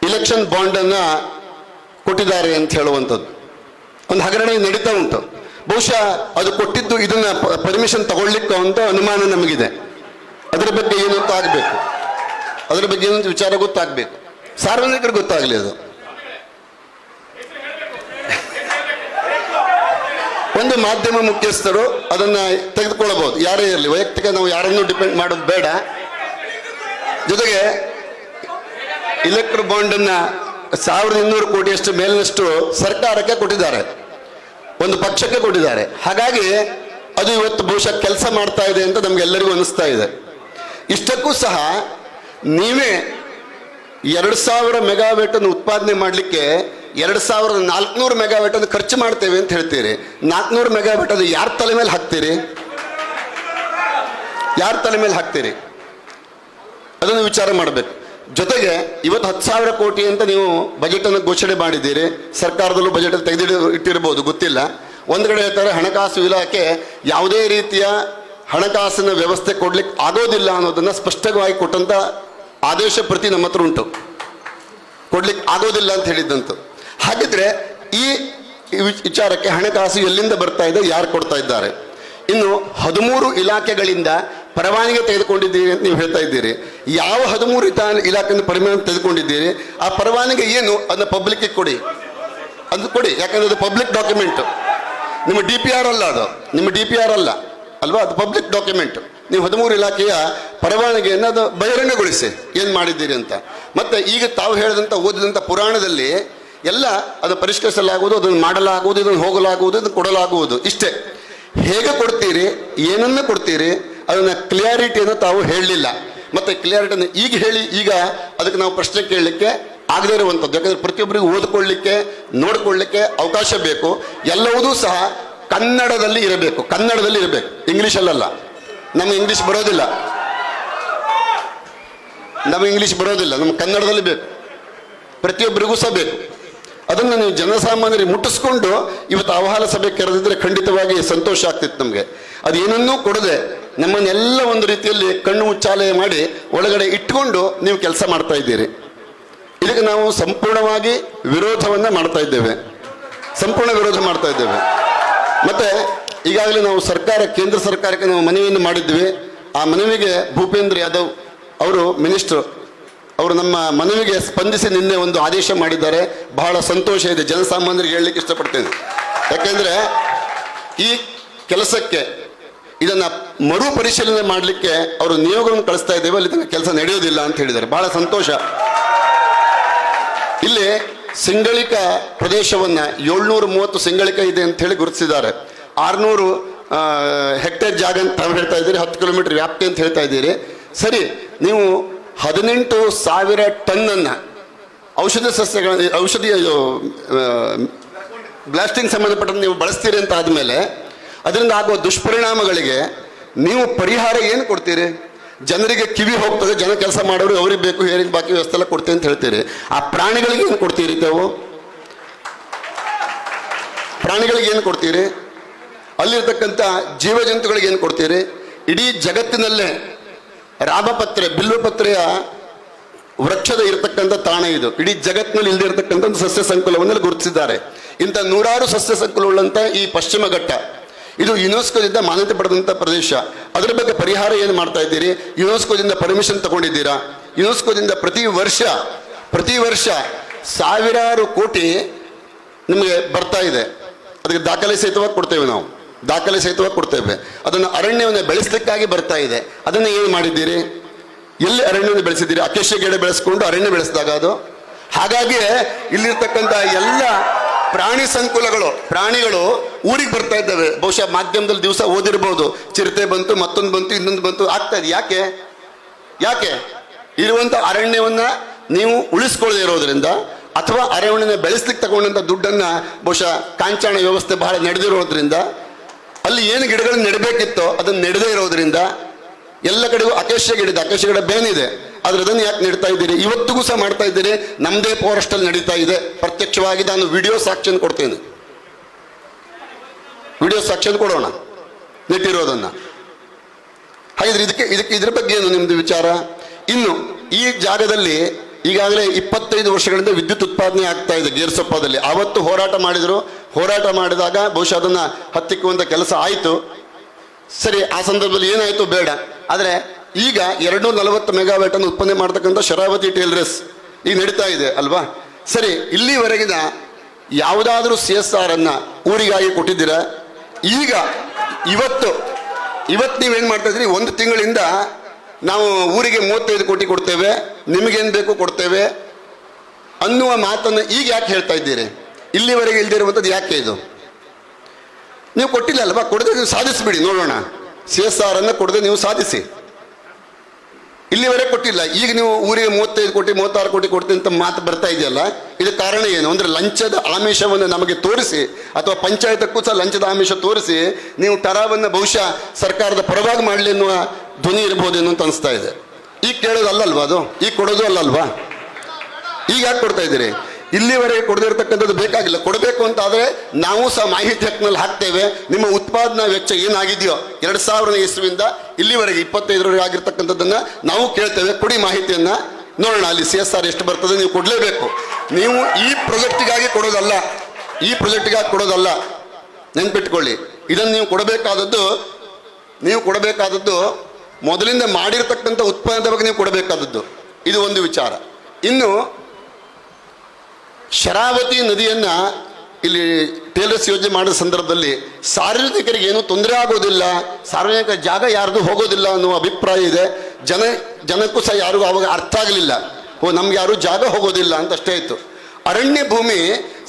ಇಲೆಕ್ಷನ್ ಬಾಂಡ್ ಅನ್ನ ಕೊಟ್ಟಿದ್ದಾರೆ ಅಂತ ಹೇಳುವಂಥದ್ದು ಒಂದು ಹಗರಣ ನಡೀತಾ ಉಂಟು. ಬಹುಶಃ ಅದು ಕೊಟ್ಟಿದ್ದು ಇದನ್ನ ಪರ್ಮಿಷನ್ ತಗೊಳ್ಲಿಕ್ಕೆ ಅಂತ ಅನುಮಾನ ನಮಗಿದೆ. ಅದರ ಬಗ್ಗೆ ಏನು ಅಂತ ಆಗಬೇಕು, ಅದರ ಬಗ್ಗೆ ಏನಂತ ವಿಚಾರ ಗೊತ್ತಾಗಬೇಕು, ಸಾರ್ವಜನಿಕರಿಗೆ ಗೊತ್ತಾಗಲಿ. ಅದು ಒಂದು ಮಾಧ್ಯಮ ಮುಖ್ಯಸ್ಥರು ಅದನ್ನ ತೆಗೆದುಕೊಳ್ಳಬಹುದು, ಯಾರೇ ಇರಲಿ. ವೈಯಕ್ತಿಕ ನಾವು ಯಾರನ್ನೂ ಡಿಪೆಂಡ್ ಮಾಡೋದು ಬೇಡ. ಜೊತೆಗೆ ಇಲೆಕ್ಟ್ರೋ ಬಾಂಡ್ ಅನ್ನ 1200 ಕೋಟಿಯಷ್ಟು ಮೇಲಿನಷ್ಟು ಸರ್ಕಾರಕ್ಕೆ ಕೊಟ್ಟಿದ್ದಾರೆ, ಒಂದು ಪಕ್ಷಕ್ಕೆ ಕೊಟ್ಟಿದ್ದಾರೆ. ಹಾಗಾಗಿ ಅದು ಇವತ್ತು ಬಹುಶಃ ಕೆಲಸ ಮಾಡ್ತಾ ಇದೆ ಅಂತ ನಮ್ಗೆಲ್ಲರಿಗೂ ಅನಿಸ್ತಾ ಇದೆ. ಇಷ್ಟಕ್ಕೂ ಸಹ ನೀವೇ 2000 ಮೆಗಾವ್ಯಾಟ್ ಅನ್ನು ಉತ್ಪಾದನೆ ಮಾಡಲಿಕ್ಕೆ 2400 ಮೆಗಾವ್ಯಾಟ್ ಅನ್ನು ಖರ್ಚು ಮಾಡ್ತೇವೆ ಅಂತ ಹೇಳ್ತೀರಿ. 400 ಮೆಗಾವ್ಯಾಟ್ ಅದು ಯಾರ ತಲೆ ಮೇಲೆ ಹಾಕ್ತೀರಿ? ಯಾರ ತಲೆ ಮೇಲೆ ಹಾಕ್ತೀರಿ? ಅದನ್ನು ವಿಚಾರ ಮಾಡಬೇಕು. ಜೊತೆಗೆ ಇವತ್ತು 10,000 ಕೋಟಿ ಅಂತ ನೀವು ಬಜೆಟ್ ಅನ್ನು ಘೋಷಣೆ ಮಾಡಿದ್ದೀರಿ. ಸರ್ಕಾರದಲ್ಲೂ ಬಜೆಟ್ ಇಟ್ಟಿರಬಹುದು, ಗೊತ್ತಿಲ್ಲ. ಒಂದು ಕಡೆ ಹೇಳ್ತಾರೆ ಹಣಕಾಸು ಇಲಾಖೆ ಯಾವುದೇ ರೀತಿಯ ಹಣಕಾಸಿನ ವ್ಯವಸ್ಥೆ ಕೊಡ್ಲಿಕ್ಕೆ ಆಗೋದಿಲ್ಲ ಅನ್ನೋದನ್ನ ಸ್ಪಷ್ಟವಾಗಿ ಕೊಟ್ಟಂತ ಆದೇಶ ಪ್ರತಿ ನಮ್ಮ ಹತ್ರ ಉಂಟು. ಕೊಡ್ಲಿಕ್ಕೆ ಆಗೋದಿಲ್ಲ ಅಂತ ಹೇಳಿದ್ದಂತು. ಹಾಗಿದ್ರೆ ಈ ವಿಚಾರಕ್ಕೆ ಹಣಕಾಸು ಎಲ್ಲಿಂದ ಬರ್ತಾ ಇದೆ, ಯಾರು ಕೊಡ್ತಾ ಇದ್ದಾರೆ? ಇನ್ನು 13 ಇಲಾಖೆಗಳಿಂದ ಪರವಾನಗಿ ತೆಗೆದುಕೊಂಡಿದ್ದೀರಿ ಅಂತ ನೀವು ಹೇಳ್ತಾ ಇದ್ದೀರಿ. ಯಾವ 13 ಇಲಾಖೆಯಿಂದ ಪರವಾನಗಿ ತೆಗೆದುಕೊಂಡಿದ್ದೀರಿ? ಆ ಪರವಾನಗಿ ಏನು ಅದನ್ನ ಪಬ್ಲಿಕ್ಗೆ ಕೊಡಿ, ಅದು ಕೊಡಿ. ಯಾಕಂದ್ರೆ ಅದು ಪಬ್ಲಿಕ್ ಡಾಕ್ಯುಮೆಂಟ್. ನಿಮ್ಮ DPR ಅಲ್ಲ, ಅದು ನಿಮ್ಮ DPR ಅಲ್ಲ ಅಲ್ವಾ, ಅದು ಪಬ್ಲಿಕ್ ಡಾಕ್ಯುಮೆಂಟ್. ನೀವು 13 ಇಲಾಖೆಯ ಪರವಾನಗಿಯನ್ನು ಅದು ಬಹಿರಂಗಗೊಳಿಸಿ ಏನು ಮಾಡಿದ್ದೀರಿ ಅಂತ. ಮತ್ತೆ ಈಗ ತಾವು ಹೇಳಿದಂಥ ಓದಿದಂಥ ಪುರಾಣದಲ್ಲಿ ಎಲ್ಲ ಅದು ಪರಿಷ್ಕರಿಸಲಾಗುವುದು, ಅದನ್ನು ಮಾಡಲಾಗುವುದು, ಇದನ್ನು ಹೋಗಲಾಗುವುದು, ಇದನ್ನು ಕೊಡಲಾಗುವುದು, ಇಷ್ಟೇ. ಹೇಗೆ ಕೊಡ್ತೀರಿ, ಏನನ್ನು ಕೊಡ್ತೀರಿ, ಅದನ್ನು ಕ್ಲಿಯಾರಿಟಿಯನ್ನು ತಾವು ಹೇಳಲಿಲ್ಲ. ಮತ್ತೆ ಕ್ಲಿಯಾರಿಟಿಯನ್ನು ಈಗ ಹೇಳಿ ಈಗ ಅದಕ್ಕೆ ನಾವು ಪ್ರಶ್ನೆ ಕೇಳಲಿಕ್ಕೆ ಆಗದೇ ಇರುವಂಥದ್ದು. ಯಾಕಂದರೆ ಪ್ರತಿಯೊಬ್ಬರಿಗೂ ಓದ್ಕೊಳ್ಳಿಕ್ಕೆ ನೋಡ್ಕೊಳ್ಳಿಕ್ಕೆ ಅವಕಾಶ ಬೇಕು. ಎಲ್ಲವುದೂ ಸಹ ಕನ್ನಡದಲ್ಲಿ ಇರಬೇಕು, ಕನ್ನಡದಲ್ಲಿ ಇರಬೇಕು, ಇಂಗ್ಲೀಷಲ್ಲಲ್ಲ. ನಮಗೆ ಇಂಗ್ಲೀಷ್ ಬರೋದಿಲ್ಲ, ನಮಗೆ ಕನ್ನಡದಲ್ಲಿ ಬೇಕು, ಪ್ರತಿಯೊಬ್ಬರಿಗೂ ಸಹ ಬೇಕು. ಅದನ್ನು ನೀವು ಜನಸಾಮಾನ್ಯರಿಗೆ ಮುಟ್ಟಿಸ್ಕೊಂಡು ಇವತ್ತು ಆಹ್ವಾನ ಸಭೆ ಕರೆದಿದ್ರೆ ಖಂಡಿತವಾಗಿ ಸಂತೋಷ ಆಗ್ತಿತ್ತು ನಮಗೆ. ಅದೇನನ್ನೂ ಕೊಡದೆ ನಮ್ಮನ್ನೆಲ್ಲ ಒಂದು ರೀತಿಯಲ್ಲಿ ಕಣ್ಣು ಮುಚ್ಚಾಲೆ ಮಾಡಿ ಒಳಗಡೆ ಇಟ್ಕೊಂಡು ನೀವು ಕೆಲಸ ಮಾಡ್ತಾ ಇದ್ದೀರಿ. ಇದಕ್ಕೆ ನಾವು ಸಂಪೂರ್ಣವಾಗಿ ವಿರೋಧವನ್ನ ಮಾಡ್ತಾ ಇದ್ದೇವೆ, ಸಂಪೂರ್ಣ ವಿರೋಧ ಮಾಡ್ತಾ ಇದ್ದೇವೆ. ಮತ್ತೆ ಈಗಾಗಲೇ ನಾವು ಕೇಂದ್ರ ಸರ್ಕಾರಕ್ಕೆ ನಾವು ಮನವಿಯನ್ನು ಮಾಡಿದ್ವಿ. ಆ ಮನವಿಗೆ ಭೂಪೇಂದ್ರ ಯಾದವ್ ಅವರು ಮಿನಿಸ್ಟರ್ ಅವರು ನಮ್ಮ ಮನವಿಗೆ ಸ್ಪಂದಿಸಿ ನಿನ್ನೆ ಒಂದು ಆದೇಶ ಮಾಡಿದ್ದಾರೆ. ಬಹಳ ಸಂತೋಷ ಇದೆ, ಜನಸಾಮಾನ್ಯರಿಗೆ ಹೇಳಲಿಕ್ಕೆ ಇಷ್ಟಪಡ್ತೇನೆ. ಯಾಕೆಂದ್ರೆ ಈ ಕೆಲಸಕ್ಕೆ ಇದನ್ನ ಮರುಪರಿಶೀಲನೆ ಮಾಡಲಿಕ್ಕೆ ಅವರು ನಿಯೋಗವನ್ನು ಕಳಿಸ್ತಾ ಇದ್ದೇವೆ, ಅಲ್ಲಿ ತನಕ ಕೆಲಸ ನಡೆಯೋದಿಲ್ಲ ಅಂತ ಹೇಳಿದ್ದಾರೆ. ಬಹಳ ಸಂತೋಷ. ಇಲ್ಲಿ ಸಿಂಗಳಿಕ ಪ್ರದೇಶವನ್ನ 730 ಸಿಂಗಳಿಕ ಇದೆ ಅಂತ ಹೇಳಿ ಗುರುತಿಸಿದ್ದಾರೆ. 600 ಹೆಕ್ಟೇರ್ ಜಾಗ ಅಂತ ತಾವು ಹೇಳ್ತಾ ಇದ್ದೀರಿ, 10 ಕಿಲೋಮೀಟರ್ ವ್ಯಾಪ್ತಿ ಅಂತ ಹೇಳ್ತಾ ಇದ್ದೀರಿ. ಸರಿ, ನೀವು 18,000 ಟನ್ನನ್ನು ಔಷಧಿ ಬ್ಲಾಸ್ಟಿಂಗ್ ಸಂಬಂಧಪಟ್ಟಂತೆ ನೀವು ಬಳಸ್ತೀರಿ ಅಂತ ಆದಮೇಲೆ ಅದರಿಂದ ಆಗುವ ದುಷ್ಪರಿಣಾಮಗಳಿಗೆ ನೀವು ಪರಿಹಾರ ಏನು ಕೊಡ್ತೀರಿ? ಜನರಿಗೆ ಕಿವಿ ಹೋಗ್ತದೆ, ಜನ ಕೆಲಸ ಮಾಡೋರು ಅವ್ರಿಗೆ ಬೇಕು, ಹೇರಿಗೆ ಬಾಕಿ ವ್ಯವಸ್ಥೆ ಎಲ್ಲ ಕೊಡ್ತೀವಿ ಅಂತ ಹೇಳ್ತೀರಿ. ಆ ಪ್ರಾಣಿಗಳಿಗೆ ಏನು ಕೊಡ್ತೀರಿ? ತಾವು ಪ್ರಾಣಿಗಳಿಗೆ ಏನು ಕೊಡ್ತೀರಿ? ಅಲ್ಲಿರ್ತಕ್ಕಂಥ ಜೀವಜಂತುಗಳಿಗೆ ಏನು ಕೊಡ್ತೀರಿ? ಇಡೀ ಜಗತ್ತಿನಲ್ಲೇ ರಾಮಪತ್ರೆ ಬಿಲ್ವಪತ್ರೆಯ ವೃಕ್ಷದ ಇರತಕ್ಕಂಥ ತಾಣ ಇದು. ಇಡೀ ಜಗತ್ತಿನಲ್ಲಿ ಇಲ್ಲದೆ ಇರತಕ್ಕಂಥ ಒಂದು ಸಸ್ಯ ಸಂಕುಲವನ್ನು ಗುರುತಿಸಿದ್ದಾರೆ. ಇಂಥ 100 ಸಸ್ಯ ಸಂಕುಲವುಳ್ಳಂಥ ಈ ಪಶ್ಚಿಮ ಘಟ್ಟ ಇದು ಯುನೆಸ್ಕೋದಿಂದ ಮಾನ್ಯತೆ ಪಡೆದಂಥ ಪ್ರದೇಶ. ಅದರ ಬಗ್ಗೆ ಪರಿಹಾರ ಏನು ಮಾಡ್ತಾ ಇದ್ದೀರಿ? ಯುನೆಸ್ಕೋದಿಂದ ಪರ್ಮಿಷನ್ ತಗೊಂಡಿದ್ದೀರಾ? ಯುನೆಸ್ಕೋದಿಂದ ಪ್ರತಿ ವರ್ಷ ಸಾವಿರಾರು ಕೋಟಿ ನಿಮಗೆ ಬರ್ತಾ ಇದೆ. ಅದಕ್ಕೆ ದಾಖಲೆ ಸಹಿತವಾಗಿ ಕೊಡ್ತೇವೆ, ನಾವು ದಾಖಲೆ ಸಹಿತವಾಗಿ ಕೊಡ್ತೇವೆ. ಅದನ್ನು ಅರಣ್ಯವನ್ನು ಬೆಳೆಸಲಿಕ್ಕಾಗಿ ಬರ್ತಾ ಇದೆ. ಅದನ್ನು ಏನು ಮಾಡಿದ್ದೀರಿ? ಎಲ್ಲಿ ಅರಣ್ಯವನ್ನು ಬೆಳೆಸಿದ್ದೀರಿ? ಅಕೇಶಿಯ ಗಿಡ ಬೆಳೆಸ್ಕೊಂಡು ಅರಣ್ಯ ಬೆಳೆಸಿದಾಗ ಅದು. ಹಾಗಾಗಿ ಇಲ್ಲಿರ್ತಕ್ಕಂಥ ಎಲ್ಲ ಪ್ರಾಣಿ ಸಂಕುಲಗಳು, ಪ್ರಾಣಿಗಳು ಊರಿಗೆ ಬರ್ತಾ ಇದ್ದಾವೆ. ಬಹುಶಃ ಮಾಧ್ಯಮದಲ್ಲಿ ದಿವಸ ಓದಿರ್ಬೋದು, ಚಿರತೆ ಬಂತು, ಮತ್ತೊಂದು ಬಂತು, ಇನ್ನೊಂದು ಬಂತು, ಆಗ್ತಾ ಇದೆ. ಯಾಕೆ ಇರುವಂಥ ಅರಣ್ಯವನ್ನ ನೀವು ಉಳಿಸ್ಕೊಳ್ಳದೆ ಇರೋದ್ರಿಂದ, ಅಥವಾ ಅರಣ್ಯನ ಬೆಳೆಸ್ಲಿಕ್ಕೆ ತಗೊಂಡಂಥ ದುಡ್ಡನ್ನ ಬಹುಶಃ ಕಾಂಚಾಣ ವ್ಯವಸ್ಥೆ ಬಹಳ ನಡೆದಿರೋದ್ರಿಂದ, ಅಲ್ಲಿ ಏನು ಗಿಡಗಳನ್ನ ನೆಡಬೇಕಿತ್ತೋ ಅದನ್ನು ನೆಡದೇ ಇರೋದ್ರಿಂದ ಎಲ್ಲ ಕಡೆಗೂ ಅಕೇಶಿಯ ಗಿಡ ಬೇನಿದೆ, ಆದ್ರೆ ಅದನ್ನು ಯಾಕೆ ನೆಡ್ತಾ ಇದ್ದೀರಿ? ಇವತ್ತಿಗೂ ಸಹ ಮಾಡ್ತಾ ಇದ್ದೀರಿ. ನಮ್ಮದೇ ಫಾರೆಸ್ಟಲ್ಲಿ ನಡೀತಾ ಇದೆ. ಪ್ರತ್ಯಕ್ಷವಾಗಿ ನಾನು ವಿಡಿಯೋ ಸಾಕ್ಷಿಯನ್ನು ಕೊಡ್ತೇನೆ, ವಿಡಿಯೋ ಸಾಕ್ಷಿಯನ್ನು ಕೊಡೋಣ ನೆಟ್ಟಿರೋದನ್ನ. ಹಾಗಿದ್ರೆ ಇದ್ರ ಬಗ್ಗೆ ಏನು ನಿಮ್ದು ವಿಚಾರ? ಇನ್ನು ಈ ಜಾಗದಲ್ಲಿ ಈಗಾಗಲೇ 25 ವರ್ಷಗಳಿಂದ ವಿದ್ಯುತ್ ಉತ್ಪಾದನೆ ಆಗ್ತಾ ಇದೆ ಗೇರ್ಸೊಪ್ಪದಲ್ಲಿ. ಆವತ್ತು ಹೋರಾಟ ಮಾಡಿದ್ರು. ಹೋರಾಟ ಮಾಡಿದಾಗ ಬಹುಶಃ ಅದನ್ನ ಹತ್ತಿಕ್ಕುವಂತ ಕೆಲಸ ಆಯಿತು. ಸರಿ, ಆ ಸಂದರ್ಭದಲ್ಲಿ ಏನಾಯಿತು ಬೇಡ. ಆದರೆ ಈಗ 240 ಮೆಗಾವ್ಯಾಟ್ ಅನ್ನು ಉತ್ಪನ್ನ ಮಾಡ್ತಕ್ಕಂಥ ಶರಾವತಿ ಟೇಲ್ರೆಸ್ ಈಗ ನಡೀತಾ ಇದೆ ಅಲ್ವಾ? ಸರಿ, ಇಲ್ಲಿವರೆಗಿನ ಯಾವುದಾದ್ರೂ CSR ಅನ್ನ ಊರಿಗಾಗಿ ಕೊಟ್ಟಿದ್ದೀರಾ? ಈಗ ಇವತ್ತು ನೀವೇನು ಮಾಡ್ತಾ ಇದ್ರಿ? 1 ತಿಂಗಳಿಂದ ನಾವು ಊರಿಗೆ 35 ಕೋಟಿ ಕೊಡ್ತೇವೆ, ನಿಮಗೇನು ಬೇಕು ಕೊಡ್ತೇವೆ ಅನ್ನುವ ಮಾತನ್ನು ಈಗ ಯಾಕೆ ಹೇಳ್ತಾ ಇದ್ದೀರಿ? ಇಲ್ಲಿವರೆಗೆ ಇಲ್ದಿರುವಂಥದ್ದು ಯಾಕೆ ಇದು? ನೀವು ಕೊಟ್ಟಿಲ್ಲ ಅಲ್ವಾ? ಕೊಡದೆ ನೀವು ಸಾಧಿಸಿಬಿಡಿ, ನೋಡೋಣ. CSR ಅನ್ನು ಕೊಡದೆ ನೀವು ಸಾಧಿಸಿ. ಇಲ್ಲಿವರೆಗೆ ಕೊಟ್ಟಿಲ್ಲ, ಈಗ ನೀವು ಊರಿಗೆ 35 ಕೋಟಿ 36 ಕೋಟಿ ಕೊಡ್ತೀನಿ ಅಂತ ಮಾತು ಬರ್ತಾ ಇದೆಯಲ್ಲ, ಇದಕ್ಕೆ ಕಾರಣ ಏನು? ಅಂದರೆ ಲಂಚದ ಆಮಿಷವನ್ನು ನಮಗೆ ತೋರಿಸಿ, ಅಥವಾ ಪಂಚಾಯತಕ್ಕೂ ಸಹ ಲಂಚದ ಆಮಿಷ ತೋರಿಸಿ ನೀವು ಟರಾವನ್ನು ಬಹುಶಃ ಸರ್ಕಾರದ ಪರವಾಗಿ ಮಾಡಲಿ ಎನ್ನುವ ಧ್ವನಿ ಇರ್ಬೋದೇನು ಅಂತ ಅನಿಸ್ತಾ ಇದೆ. ಈಗ ಕೇಳೋದಲ್ಲಲ್ವಾ ಅದು? ಈಗ ಕೊಡೋದು ಅಲ್ಲಲ್ವಾ? ಈಗ ಯಾಕೆ ಕೊಡ್ತಾ ಇದ್ದೀರಿ? ಇಲ್ಲಿವರೆಗೆ ಕೊಡದಿರ್ತಕ್ಕಂಥದ್ದು ಬೇಕಾಗಿಲ್ಲ. ಕೊಡಬೇಕು ಅಂತ ಆದರೆ ನಾವು ಸಹ ಮಾಹಿತಿ ಹಕ್ಕಿನಲ್ಲಿ ಹಾಕ್ತೇವೆ. ನಿಮ್ಮ ಉತ್ಪಾದನಾ ವೆಚ್ಚ ಏನಾಗಿದೆಯೋ 2000 ಇಸ್ವಿಯಿಂದ ಇಲ್ಲಿವರೆಗೆ 25ರವರೆಗೆ ಆಗಿರ್ತಕ್ಕಂಥದ್ದನ್ನು ನಾವು ಕೇಳ್ತೇವೆ. ಕೊಡಿ ಮಾಹಿತಿಯನ್ನು. ನೋಡೋಣ ಅಲ್ಲಿ CSR ಎಷ್ಟು ಬರ್ತದೆ, ನೀವು ಕೊಡಲೇಬೇಕು. ನೀವು ಈ ಪ್ರಾಜೆಕ್ಟಿಗಾಗಿ ಕೊಡೋದಲ್ಲ, ನೆನ್ಪಿಟ್ಕೊಳ್ಳಿ. ಇದನ್ನು ನೀವು ಕೊಡಬೇಕಾದದ್ದು ಮೊದಲಿಂದ ಮಾಡಿರ್ತಕ್ಕಂಥ ಉತ್ಪನ್ನದ ಬಗ್ಗೆ ನೀವು ಕೊಡಬೇಕಾದದ್ದು. ಇದು ಒಂದು ವಿಚಾರ. ಇನ್ನು ಶರಾವತಿ ನದಿಯನ್ನ ಇಲ್ಲಿ ಟೇಲರ್ಸ್ ಯೋಜನೆ ಮಾಡಿದ ಸಂದರ್ಭದಲ್ಲಿ ಸಾರ್ವಜನಿಕರಿಗೆ ಏನೂ ತೊಂದರೆ ಆಗೋದಿಲ್ಲ, ಸಾರ್ವಜನಿಕ ಜಾಗ ಯಾರ್ದು ಹೋಗೋದಿಲ್ಲ ಅನ್ನುವ ಅಭಿಪ್ರಾಯ ಇದೆ. ಜನಕ್ಕೂ ಸಹ ಯಾರಿಗೂ ಆವಾಗ ಅರ್ಥ ಆಗಲಿಲ್ಲ, ನಮ್ಗೆ ಯಾರು ಜಾಗ ಹೋಗೋದಿಲ್ಲ ಅಂತ ಅಷ್ಟೇ ಇತ್ತು. ಅರಣ್ಯ ಭೂಮಿ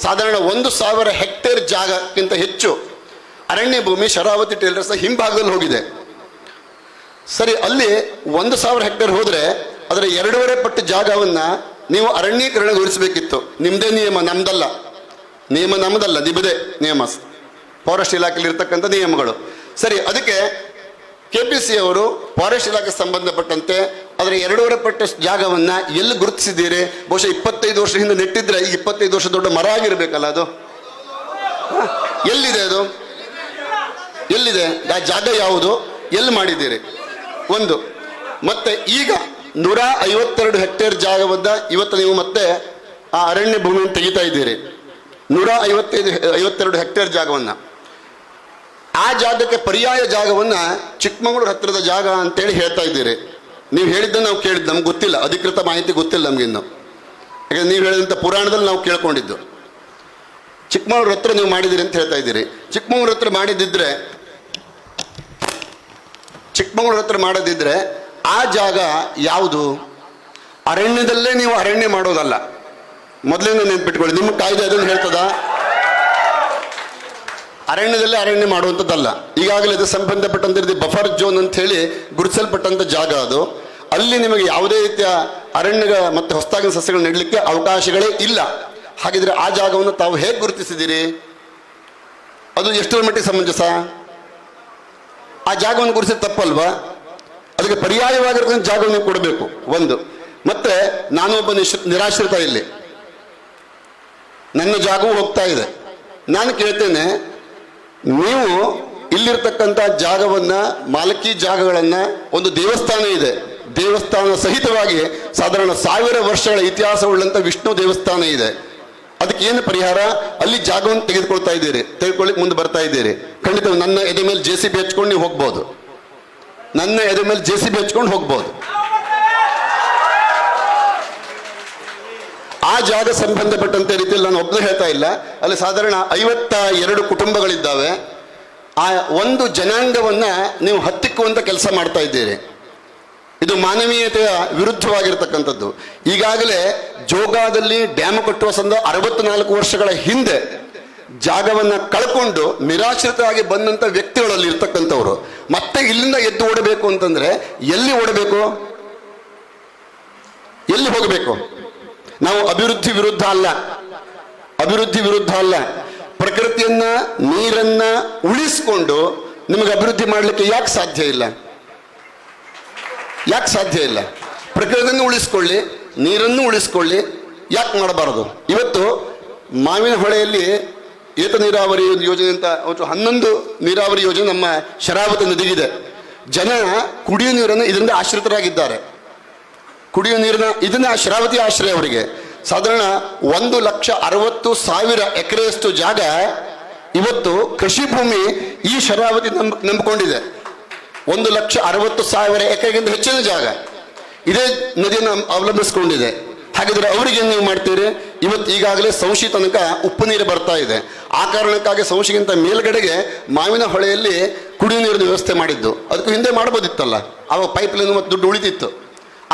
ಸಾಧಾರಣ 1,000 ಹೆಕ್ಟೇರ್ ಜಾಗಕ್ಕಿಂತ ಹೆಚ್ಚು ಅರಣ್ಯ ಭೂಮಿ ಶರಾವತಿ ಟೇಲರ್ಸ್ನ ಹಿಂಭಾಗದಲ್ಲಿ ಹೋಗಿದೆ. ಸರಿ, ಅಲ್ಲಿ 1,000 ಹೆಕ್ಟೇರ್ ಹೋದರೆ ಅದರ 2.5 ಪಟ್ಟು ಜಾಗವನ್ನು ನೀವು ಅರಣ್ಯೀಕರಣಗೊಳಿಸಬೇಕಿತ್ತು. ನಿಮ್ಮದೇ ನಿಯಮ, ನಮ್ದಲ್ಲ. ನಿಮ್ಮದೇ ನಿಯಮ, ಫಾರೆಸ್ಟ್ ಇಲಾಖೆಯಲ್ಲಿ ಇರ್ತಕ್ಕಂಥ ನಿಯಮಗಳು. ಸರಿ, ಅದಕ್ಕೆ KPC ಅವರು ಫಾರೆಸ್ಟ್ ಇಲಾಖೆಗೆ ಸಂಬಂಧಪಟ್ಟಂತೆ ಅದರ 2.5 ಪಟ್ಟು ಜಾಗವನ್ನು ಎಲ್ಲಿ ಗುರುತಿಸಿದ್ದೀರಿ? ಬಹುಶಃ 25 ವರ್ಷ ಹಿಂದೆ ನೆಟ್ಟಿದ್ರೆ ಈಗ 25 ವರ್ಷ ದೊಡ್ಡ ಮರ ಆಗಿರ್ಬೇಕಲ್ಲ ಅದು. ಎಲ್ಲಿದೆ ಆ ಜಾಗ? ಯಾವುದು? ಎಲ್ಲಿ ಮಾಡಿದ್ದೀರಿ? ಒಂದು. ಮತ್ತೆ ಈಗ 152 ಹೆಕ್ಟೇರ್ ಜಾಗವನ್ನು ಇವತ್ತು ನೀವು ಮತ್ತೆ ಆ ಅರಣ್ಯ ಭೂಮಿಯನ್ನು ತೆಗಿತಾ ಇದ್ದೀರಿ. 152 ಹೆಕ್ಟೇರ್ ಜಾಗವನ್ನು, ಆ ಜಾಗಕ್ಕೆ ಪರ್ಯಾಯ ಜಾಗವನ್ನು ಚಿಕ್ಕಮಗಳೂರು ಹತ್ತಿರದ ಜಾಗ ಅಂತೇಳಿ ಹೇಳ್ತಾ ಇದ್ದೀರಿ. ನೀವು ಹೇಳಿದ್ದನ್ನು ನಾವು ಕೇಳಿದ್ದು, ನಮ್ಗೆ ಗೊತ್ತಿಲ್ಲ, ಅಧಿಕೃತ ಮಾಹಿತಿ ಗೊತ್ತಿಲ್ಲ ನಮಗಿನ್ನು. ಯಾಕಂದ್ರೆ ನೀವು ಹೇಳಿದಂಥ ಪುರಾಣದಲ್ಲಿ ನಾವು ಕೇಳ್ಕೊಂಡಿದ್ದು. ಚಿಕ್ಕಮಗಳೂರು ಹತ್ರ ನೀವು ಮಾಡಿದ್ದೀರಿ ಅಂತ ಹೇಳ್ತಾ ಇದ್ದೀರಿ. ಚಿಕ್ಕಮಗಳೂರು ಹತ್ರ ಮಾಡದಿದ್ರೆ ಆ ಜಾಗ ಯಾವುದು? ಅರಣ್ಯದಲ್ಲೇ ನೀವು ಅರಣ್ಯ ಮಾಡೋದಲ್ಲ. ಮೊದಲಿಂದ ನೆನ್ಪಿಟ್ಕೊಳ್ಳಿ, ನಿಮ್ಮ ಕಾಯ್ದೆ ಅದನ್ನು ಹೇಳ್ತದ? ಅರಣ್ಯದಲ್ಲೇ ಅರಣ್ಯ ಮಾಡುವಂಥದ್ದಲ್ಲ. ಈಗಾಗಲೇ ಅದು ಸಂಬಂಧಪಟ್ಟಂತೆ ಬಫರ್ ಝೋನ್ ಅಂತ ಹೇಳಿ ಗುರುತಿಸಲ್ಪಟ್ಟಂಥ ಜಾಗ ಅದು. ಅಲ್ಲಿ ನಿಮಗೆ ಯಾವುದೇ ರೀತಿಯ ಅರಣ್ಯ ಮತ್ತು ಹೊಸದಾಗಿನ ಸಸ್ಯಗಳು ನೆಡಲಿಕ್ಕೆ ಅವಕಾಶಗಳೇ ಇಲ್ಲ. ಹಾಗಿದ್ರೆ ಆ ಜಾಗವನ್ನು ತಾವು ಹೇಗೆ ಗುರುತಿಸಿದ್ದೀರಿ? ಅದು ಎಷ್ಟರ ಮಟ್ಟಿಗೆ ಸಮಂಜಸ? ಆ ಜಾಗವನ್ನು ಗುರುತಿಸಿದ ತಪ್ಪಲ್ವಾ? ಅದಕ್ಕೆ ಪರ್ಯಾಯವಾಗಿರ್ತಕ್ಕಂಥ ಜಾಗವನ್ನು ಕೊಡಬೇಕು, ಒಂದು. ಮತ್ತೆ ನಾನೊಬ್ಬ ನಿರಾಶ್ರಿತ, ಇಲ್ಲಿ ನನ್ನ ಜಾಗವೂ ಹೋಗ್ತಾ ಇದೆ. ನಾನು ಕೇಳ್ತೇನೆ, ನೀವು ಇಲ್ಲಿರ್ತಕ್ಕಂಥ ಜಾಗವನ್ನ, ಮಾಲಕಿ ಜಾಗಗಳನ್ನ, ಒಂದು ದೇವಸ್ಥಾನ ಇದೆ, ದೇವಸ್ಥಾನ ಸಹಿತವಾಗಿ ಸಾಧಾರಣ 1000 ವರ್ಷಗಳ ಇತಿಹಾಸವುಳ್ಳಂಥ ವಿಷ್ಣು ದೇವಸ್ಥಾನ ಇದೆ. ಅದಕ್ಕೆ ಏನು ಪರಿಹಾರ? ಅಲ್ಲಿ ಜಾಗವನ್ನು ತೆಗೆದುಕೊಳ್ಳಿಕ್ಕೆ ಮುಂದೆ ಬರ್ತಾ ಇದ್ದೀರಿ. ಖಂಡಿತ ನನ್ನ ಎದೆ ಮೇಲೆ JCB ಹಚ್ಕೊಂಡು ನೀವು ಹೋಗ್ಬೋದು, ಆ ಜಾಗ ಸಂಬಂಧಪಟ್ಟಂತೆ ರೀತಿಯಲ್ಲಿ ನಾನು ಒಬ್ಬನೇ ಹೇಳ್ತಾ ಇಲ್ಲ. ಅಲ್ಲಿ ಸಾಧಾರಣ 52 ಕುಟುಂಬಗಳಿದ್ದಾವೆ. ಆ ಒಂದು ಜನಾಂಗವನ್ನ ನೀವು ಹತ್ತಿಕ್ಕುವಂತ ಕೆಲಸ ಮಾಡ್ತಾ ಇದ್ದೀರಿ. ಇದು ಮಾನವೀಯತೆಯ ವಿರುದ್ಧವಾಗಿರ್ತಕ್ಕಂಥದ್ದು. ಈಗಾಗಲೇ ಜೋಗಾದಲ್ಲಿ ಡ್ಯಾಮ್ ಕಟ್ಟುವ 64 ವರ್ಷಗಳ ಹಿಂದೆ ಜಾಗವನ್ನ ಕಳ್ಕೊಂಡು ನಿರಾಶ್ರಿತರಾಗಿ ಬಂದಂತ ವ್ಯಕ್ತಿಗಳಲ್ಲಿ ಇರ್ತಕ್ಕಂಥವ್ರು ಮತ್ತೆ ಇಲ್ಲಿಂದ ಎದ್ದು ಓಡಬೇಕು ಅಂತಂದ್ರೆ ಎಲ್ಲಿ ಓಡಬೇಕು? ಎಲ್ಲಿ ಹೋಗಬೇಕು? ನಾವು ಅಭಿವೃದ್ಧಿ ವಿರುದ್ಧ ಅಲ್ಲ. ಪ್ರಕೃತಿಯನ್ನ, ನೀರನ್ನ ಉಳಿಸ್ಕೊಂಡು ನಿಮಗೆ ಅಭಿವೃದ್ಧಿ ಮಾಡಲಿಕ್ಕೆ ಯಾಕೆ ಸಾಧ್ಯ ಇಲ್ಲ? ಪ್ರಕೃತಿಯನ್ನು ಉಳಿಸ್ಕೊಳ್ಳಿ, ನೀರನ್ನು ಉಳಿಸ್ಕೊಳ್ಳಿ, ಯಾಕೆ ಮಾಡಬಾರದು? ಇವತ್ತು ಮಾವಿನ ಹೊಳೆಯಲ್ಲಿ ಏತ ನೀರಾವರಿ ಯೋಜನೆ ಅಂತ 11 ನೀರಾವರಿ ಯೋಜನೆ ನಮ್ಮ ಶರಾವತಿ ನದಿಗಿದೆ. ಜನ ಕುಡಿಯುವ ನೀರನ್ನು ಇದರಿಂದ ಆಶ್ರಿತರಾಗಿದ್ದಾರೆ. ಇದನ್ನ ಶರಾವತಿ ಆಶ್ರಯ ಅವರಿಗೆ. ಸಾಧಾರಣ 1,60,000 ಎಕರೆಯಷ್ಟು ಜಾಗ ಇವತ್ತು ಕೃಷಿ ಭೂಮಿ ಈ ಶರಾವತಿ ನಂಬಿಕೊಂಡಿದೆ. 1,60,000 ಎಕರೆಗಿಂತ ಹೆಚ್ಚಿನ ಜಾಗ ಇದೇ ನದಿಯನ್ನು ಅವಲಂಬಿಸಿಕೊಂಡಿದೆ. ಹಾಗಿದ್ರೆ ಅವರಿಗೆ ನೀವು ಮಾಡ್ತೀರಿ? ಇವತ್ತು ಈಗಾಗಲೇ ಸೌಶಿ ತನಕ ಉಪ್ಪು ನೀರು ಬರ್ತಾ ಇದೆ. ಆ ಕಾರಣಕ್ಕಾಗಿ ಸೌಶಿಗಿಂತ ಮೇಲ್ಗಡೆಗೆ ಮಾವಿನ ಹೊಳೆಯಲ್ಲಿ ಕುಡಿಯುವ ನೀರಿನ ವ್ಯವಸ್ಥೆ ಮಾಡಿದ್ದು. ಅದಕ್ಕೂ ಹಿಂದೆ ಮಾಡ್ಬೋದಿತ್ತಲ್ಲ, ಆವಾಗ ಪೈಪ್ ಲೈನ್ ಮತ್ತು ದುಡ್ಡು ಉಳಿತಿತ್ತು.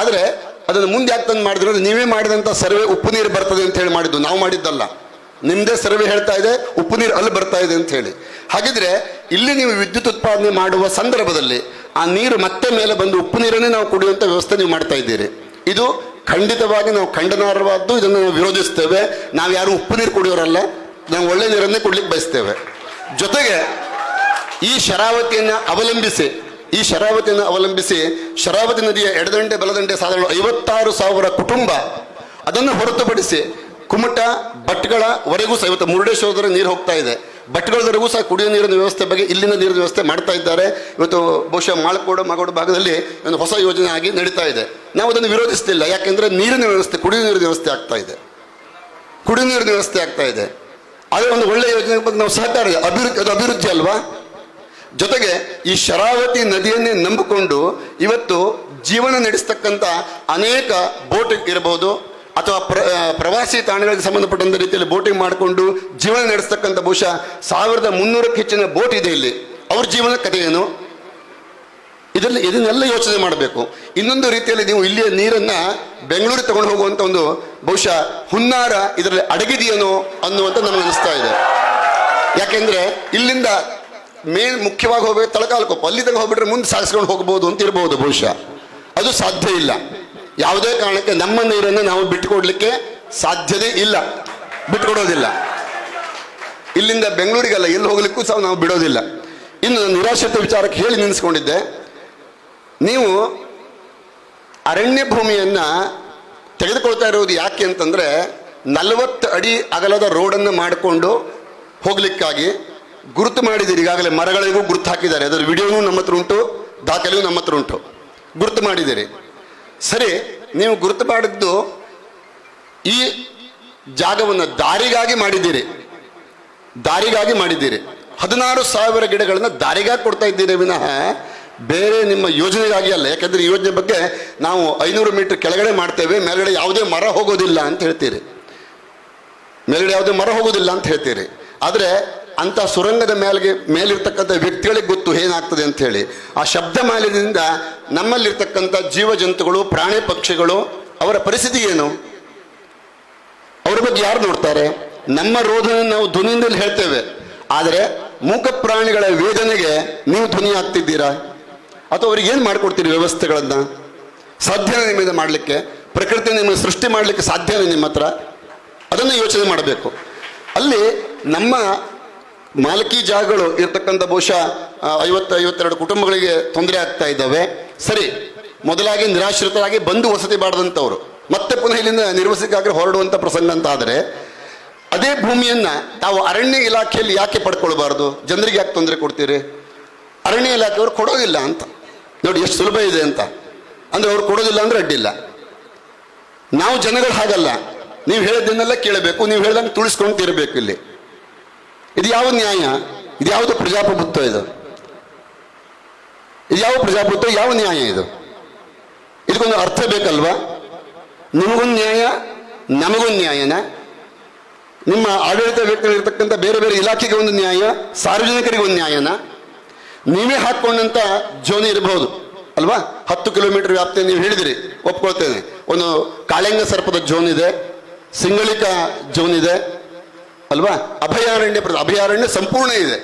ಆದರೆ ಅದನ್ನು ಮುಂದೆ ಯಾಕೆ ತಂದು ಮಾಡಿದ್ರು? ನೀವೇ ಮಾಡಿದಂಥ ಸರ್ವೆ ಉಪ್ಪು ನೀರು ಬರ್ತದೆ ಅಂತ ಹೇಳಿ ಮಾಡಿದ್ದು, ನಾವು ಮಾಡಿದ್ದಲ್ಲ. ನಿಮ್ಮದೇ ಸರ್ವೆ ಹೇಳ್ತಾ ಇದೆ ಉಪ್ಪು ನೀರು ಅಲ್ಲಿ ಬರ್ತಾ ಇದೆ ಅಂತ ಹೇಳಿ. ಹಾಗಿದ್ರೆ ಇಲ್ಲಿ ನೀವು ವಿದ್ಯುತ್ ಉತ್ಪಾದನೆ ಮಾಡುವ ಸಂದರ್ಭದಲ್ಲಿ ಆ ನೀರು ಮತ್ತೆ ಮೇಲೆ ಬಂದು ಉಪ್ಪು ನೀರನ್ನೇ ನಾವು ಕುಡಿಯುವಂಥ ವ್ಯವಸ್ಥೆ ನೀವು ಮಾಡ್ತಾ ಇದ್ದೀರಿ. ಇದು ಖಂಡಿತವಾಗಿ ನಾವು ಖಂಡನಾರ್ಹವಾದ್ದು. ಇದನ್ನು ನಾವು ವಿರೋಧಿಸ್ತೇವೆ. ನಾವು ಯಾರು ಉಪ್ಪು ನೀರು ಕುಡಿಯೋರಲ್ಲ, ನಾವು ಒಳ್ಳೆ ನೀರನ್ನೇ ಕುಡ್ಲಿಕ್ಕೆ ಬಯಸ್ತೇವೆ. ಜೊತೆಗೆ ಈ ಶರಾವತಿಯನ್ನು ಅವಲಂಬಿಸಿ ಶರಾವತಿ ನದಿಯ ಎಡದಂಡೆ ಬಲದಂಡೆ ಸಾಧಾರಣ 56,000 ಕುಟುಂಬ. ಅದನ್ನು ಹೊರತುಪಡಿಸಿ ಕುಮಟ ಭಟ್ಗಳವರೆಗೂ ಇವತ್ತು ಮುರುಡೇಶ್ವರದಲ್ಲಿ ನೀರು ಹೋಗ್ತಾ ಇದೆ. ಭಟ್ಗಳವರೆಗೂ ಸಹ ಕುಡಿಯೋ ನೀರಿನ ವ್ಯವಸ್ಥೆ ಬಗ್ಗೆ ಇಲ್ಲಿನ ನೀರಿನ ವ್ಯವಸ್ಥೆ ಮಾಡ್ತಾ ಇದ್ದಾರೆ. ಇವತ್ತು ಬಹುಶಃ ಮಾಳಕೋಡು ಮಗೋಡು ಭಾಗದಲ್ಲಿ ಒಂದು ಹೊಸ ಯೋಜನೆ ಆಗಿ ನಡೀತಾ ಇದೆ. ನಾವು ಅದನ್ನು ವಿರೋಧಿಸ್ತಿಲ್ಲ, ಯಾಕೆಂದರೆ ನೀರಿನ ವ್ಯವಸ್ಥೆ, ಕುಡಿಯೋ ನೀರಿನ ವ್ಯವಸ್ಥೆ ಆಗ್ತಾ ಇದೆ, ಕುಡಿಯೋ ನೀರಿನ ವ್ಯವಸ್ಥೆ ಆಗ್ತಾ ಇದೆ. ಅದೇ ಒಂದು ಒಳ್ಳೆಯ ಯೋಜನೆ ಬಗ್ಗೆ ನಾವು ಸಹಕಾರ, ಅಭಿವೃದ್ಧಿ, ಅದು ಅಭಿವೃದ್ಧಿ ಅಲ್ವಾ? ಜೊತೆಗೆ ಈ ಶರಾವತಿ ನದಿಯನ್ನೇ ನಂಬಿಕೊಂಡು ಇವತ್ತು ಜೀವನ ನಡೆಸ್ತಕ್ಕಂಥ ಅನೇಕ ಬೋಟಿಂಗ್ ಇರಬಹುದು ಅಥವಾ ಪ್ರವಾಸಿ ತಾಣಗಳಿಗೆ ಸಂಬಂಧಪಟ್ಟಂಥ ರೀತಿಯಲ್ಲಿ ಬೋಟಿಂಗ್ ಮಾಡಿಕೊಂಡು ಜೀವನ ನಡೆಸ್ತಕ್ಕಂಥ ಬಹುಶಃ 1300ಕ್ಕೂ ಹೆಚ್ಚಿನ ಬೋಟ್ ಇದೆ ಇಲ್ಲಿ. ಅವ್ರ ಜೀವನ ಕಥೆ ಏನು? ಇದನ್ನೆಲ್ಲ ಯೋಚನೆ ಮಾಡಬೇಕು. ಇನ್ನೊಂದು ರೀತಿಯಲ್ಲಿ ನೀವು ಇಲ್ಲಿಯ ನೀರನ್ನು ಬೆಂಗಳೂರಿಗೆ ತಗೊಂಡು ಹೋಗುವಂಥ ಒಂದು ಬಹುಶಃ ಹುನ್ನಾರ ಇದರಲ್ಲಿ ಅಡಗಿದೆಯೇನೋ ಅನ್ನುವಂಥ ನಮಗೆ ಅನಿಸ್ತಾ ಇದೆ. ಯಾಕೆಂದರೆ ಇಲ್ಲಿಂದ ಮುಖ್ಯವಾಗಿ ಹೋಗಬೇಕು ತಳಕಾಲಕೊಪ್ಪ, ಅಲ್ಲಿ ತನಕ ಹೋಗ್ಬಿಟ್ರೆ ಮುಂದೆ ಸಾಗಿಸ್ಕೊಂಡು ಹೋಗ್ಬೋದು ಅಂತ ಇರ್ಬೋದು. ಬಹುಶಃ ಅದು ಸಾಧ್ಯ ಇಲ್ಲ. ಯಾವುದೇ ಕಾರಣಕ್ಕೆ ನಮ್ಮ ನೀರನ್ನು ನಾವು ಬಿಟ್ಟುಕೊಡ್ಲಿಕ್ಕೆ ಸಾಧ್ಯತೆ ಇಲ್ಲ, ಬಿಟ್ಟುಕೊಡೋದಿಲ್ಲ. ಇಲ್ಲಿಂದ ಬೆಂಗಳೂರಿಗಲ್ಲ, ಎಲ್ಲಿ ಹೋಗ್ಲಿಕ್ಕೂ ಸಹ ನಾವು ಬಿಡೋದಿಲ್ಲ. ಇನ್ನು ನಿರಾಶ್ರಿತ ವಿಚಾರಕ್ಕೆ ಹೇಳಿ ನಿಲ್ಲಿಸ್ಕೊಂಡಿದ್ದೆ. ನೀವು ಅರಣ್ಯ ಭೂಮಿಯನ್ನು ತೆಗೆದುಕೊಳ್ತಾ ಇರೋದು ಯಾಕೆ ಅಂತಂದರೆ 40 ಅಡಿ ಅಗಲದ ರೋಡನ್ನು ಮಾಡಿಕೊಂಡು ಹೋಗ್ಲಿಕ್ಕಾಗಿ ಗುರುತು ಮಾಡಿದ್ದೀರಿ. ಈಗಾಗಲೇ ಮರಗಳಿಗೂ ಗುರುತು ಹಾಕಿದ್ದಾರೆ. ಅದರ ವಿಡಿಯೋನೂ ನಮ್ಮ ಹತ್ರ ಉಂಟು, ದಾಖಲೆಯೂ ನಮ್ಮ ಹತ್ರ ಉಂಟು. ಗುರುತು ಮಾಡಿದ್ದೀರಿ. ಸರಿ, ನೀವು ಗುರುತು ಮಾಡಿದ್ದು ಈ ಜಾಗವನ್ನು ದಾರಿಗಾಗಿ ಮಾಡಿದ್ದೀರಿ, ದಾರಿಗಾಗಿ ಮಾಡಿದ್ದೀರಿ. 16,000 ಗಿಡಗಳನ್ನು ದಾರಿಗಾಗಿ ಕೊಡ್ತಾ ಇದ್ದೀರಿ ವಿನಃ ಬೇರೆ ನಿಮ್ಮ ಯೋಜನೆಗಾಗಿ ಅಲ್ಲ. ಯಾಕೆಂದರೆ ಈ ಯೋಜನೆ ಬಗ್ಗೆ ನಾವು 500 ಮೀಟರ್ ಕೆಳಗಡೆ ಮಾಡ್ತೇವೆ, ಮೇಲ್ಗಡೆ ಯಾವುದೇ ಮರ ಹೋಗೋದಿಲ್ಲ ಅಂತ ಹೇಳ್ತೀರಿ, ಮೇಲ್ಗಡೆ ಯಾವುದೇ ಮರ ಹೋಗೋದಿಲ್ಲ ಅಂತ ಹೇಳ್ತೀರಿ. ಆದರೆ ಅಂಥ ಸುರಂಗದ ಮೇಲಿರ್ತಕ್ಕಂಥ ವ್ಯಕ್ತಿಗಳಿಗೆ ಗೊತ್ತು ಏನಾಗ್ತದೆ ಅಂತ ಹೇಳಿ. ಆ ಶಬ್ದ ಮಾಲಿನ್ಯದಿಂದ ನಮ್ಮಲ್ಲಿರ್ತಕ್ಕಂಥ ಜೀವ ಜಂತುಗಳು, ಪ್ರಾಣಿ ಪಕ್ಷಿಗಳು, ಅವರ ಪರಿಸ್ಥಿತಿ ಏನು? ಅವ್ರ ಬಗ್ಗೆ ಯಾರು ನೋಡ್ತಾರೆ? ನಮ್ಮ ರೋಧನ ನಾವು ಧ್ವನಿಯಿಂದಲೇ ಹೇಳ್ತೇವೆ, ಆದರೆ ಮೂಕ ಪ್ರಾಣಿಗಳ ವೇದನೆಗೆ ನೀವು ಧ್ವನಿ ಆಗ್ತಿದ್ದೀರಾ? ಅಥವಾ ಅವ್ರಿಗೆ ಏನು ಮಾಡಿಕೊಡ್ತೀರಿ ವ್ಯವಸ್ಥೆಗಳನ್ನು? ಸಾಧ್ಯನೇ ನಿಮ್ಮಿಂದ ಮಾಡಲಿಕ್ಕೆ? ಪ್ರಕೃತಿ ನಿಮಗೆ ಸೃಷ್ಟಿ ಮಾಡಲಿಕ್ಕೆ ಸಾಧ್ಯನೇ ನಿಮ್ಮ ಹತ್ರ? ಅದನ್ನು ಯೋಚನೆ ಮಾಡಬೇಕು. ಅಲ್ಲಿ ನಮ್ಮ ಮಾಲಕಿ ಜಾಗಗಳು ಇರ್ತಕ್ಕಂಥ ಬಹುಶಃ 50-52 ಕುಟುಂಬಗಳಿಗೆ ತೊಂದರೆ ಆಗ್ತಾ ಇದ್ದಾವೆ. ಸರಿ, ಮೊದಲಾಗಿ ನಿರಾಶ್ರಿತರಾಗಿ ಬಂದು ವಸತಿ ಮಾಡದಂಥವ್ರು ಮತ್ತೆ ಪುನಃ ಇಲ್ಲಿಂದ ನಿರ್ವಸತಿಗಾಗಿ ಹೊರಡುವಂಥ ಪ್ರಸಂಗ ಅಂತ ಆದರೆ, ಅದೇ ಭೂಮಿಯನ್ನು ತಾವು ಅರಣ್ಯ ಇಲಾಖೆಯಲ್ಲಿ ಯಾಕೆ ಪಡ್ಕೊಳ್ಬಾರ್ದು? ಜನರಿಗೆ ಯಾಕೆ ತೊಂದರೆ ಕೊಡ್ತೀರಿ? ಅರಣ್ಯ ಇಲಾಖೆಯವರು ಕೊಡೋದಿಲ್ಲ ಅಂತ ನೋಡಿ, ಎಷ್ಟು ಸುಲಭ ಇದೆ ಅಂತ. ಅಂದರೆ ಅವ್ರು ಕೊಡೋದಿಲ್ಲ ಅಂದರೆ ಅಡ್ಡಿಲ್ಲ. ನಾವು ಜನಗಳು ಹಾಗಲ್ಲ, ನೀವು ಹೇಳಿದ್ದನ್ನೆಲ್ಲ ಕೇಳಬೇಕು, ನೀವು ಹೇಳ್ದಂಗೆ ತುಳಿಸ್ಕೊಂಡು ತಿರಬೇಕು. ಇಲ್ಲಿ ಇದು ಯಾವ ನ್ಯಾಯ? ಇದು ಯಾವುದು ಪ್ರಜಾಪ್ರಭುತ್ವ? ಇದು ಯಾವ ಪ್ರಜಾಪ್ರಭುತ್ವ? ಯಾವ ನ್ಯಾಯ ಇದು? ಇದಕ್ಕೊಂದು ಅರ್ಥ ಬೇಕಲ್ವಾ? ನಿಮಗೊಂದು ನ್ಯಾಯ, ನಮಗೊಂದು ನ್ಯಾಯನ? ನಿಮ್ಮ ಆಡಳಿತ ವ್ಯಕ್ತಿಗಳಿರ್ತಕ್ಕಂಥ ಬೇರೆ ಬೇರೆ ಇಲಾಖೆಗೆ ಒಂದು ನ್ಯಾಯ, ಸಾರ್ವಜನಿಕರಿಗೆ ಒಂದು ನ್ಯಾಯನ? ನೀವೇ ಹಾಕ್ಕೊಂಡಂಥ ಜೋನಿ ಇರಬಹುದು ಅಲ್ವಾ? 10 ಕಿಲೋಮೀಟರ್ ವ್ಯಾಪ್ತಿ ನೀವು ಹೇಳಿದಿರಿ, ಒಪ್ಕೊಳ್ತೇನೆ. ಒಂದು ಕಾಳಿಂಗ ಸರ್ಪದ ಜೋನ್ ಇದೆ, ಸಿಂಗಳಿಕ ಜೋನ್ ಇದೆ ಅಲ್ವಾ? ಅಭಯಾರಣ್ಯ ಸಂಪೂರ್ಣ ಇದೆ.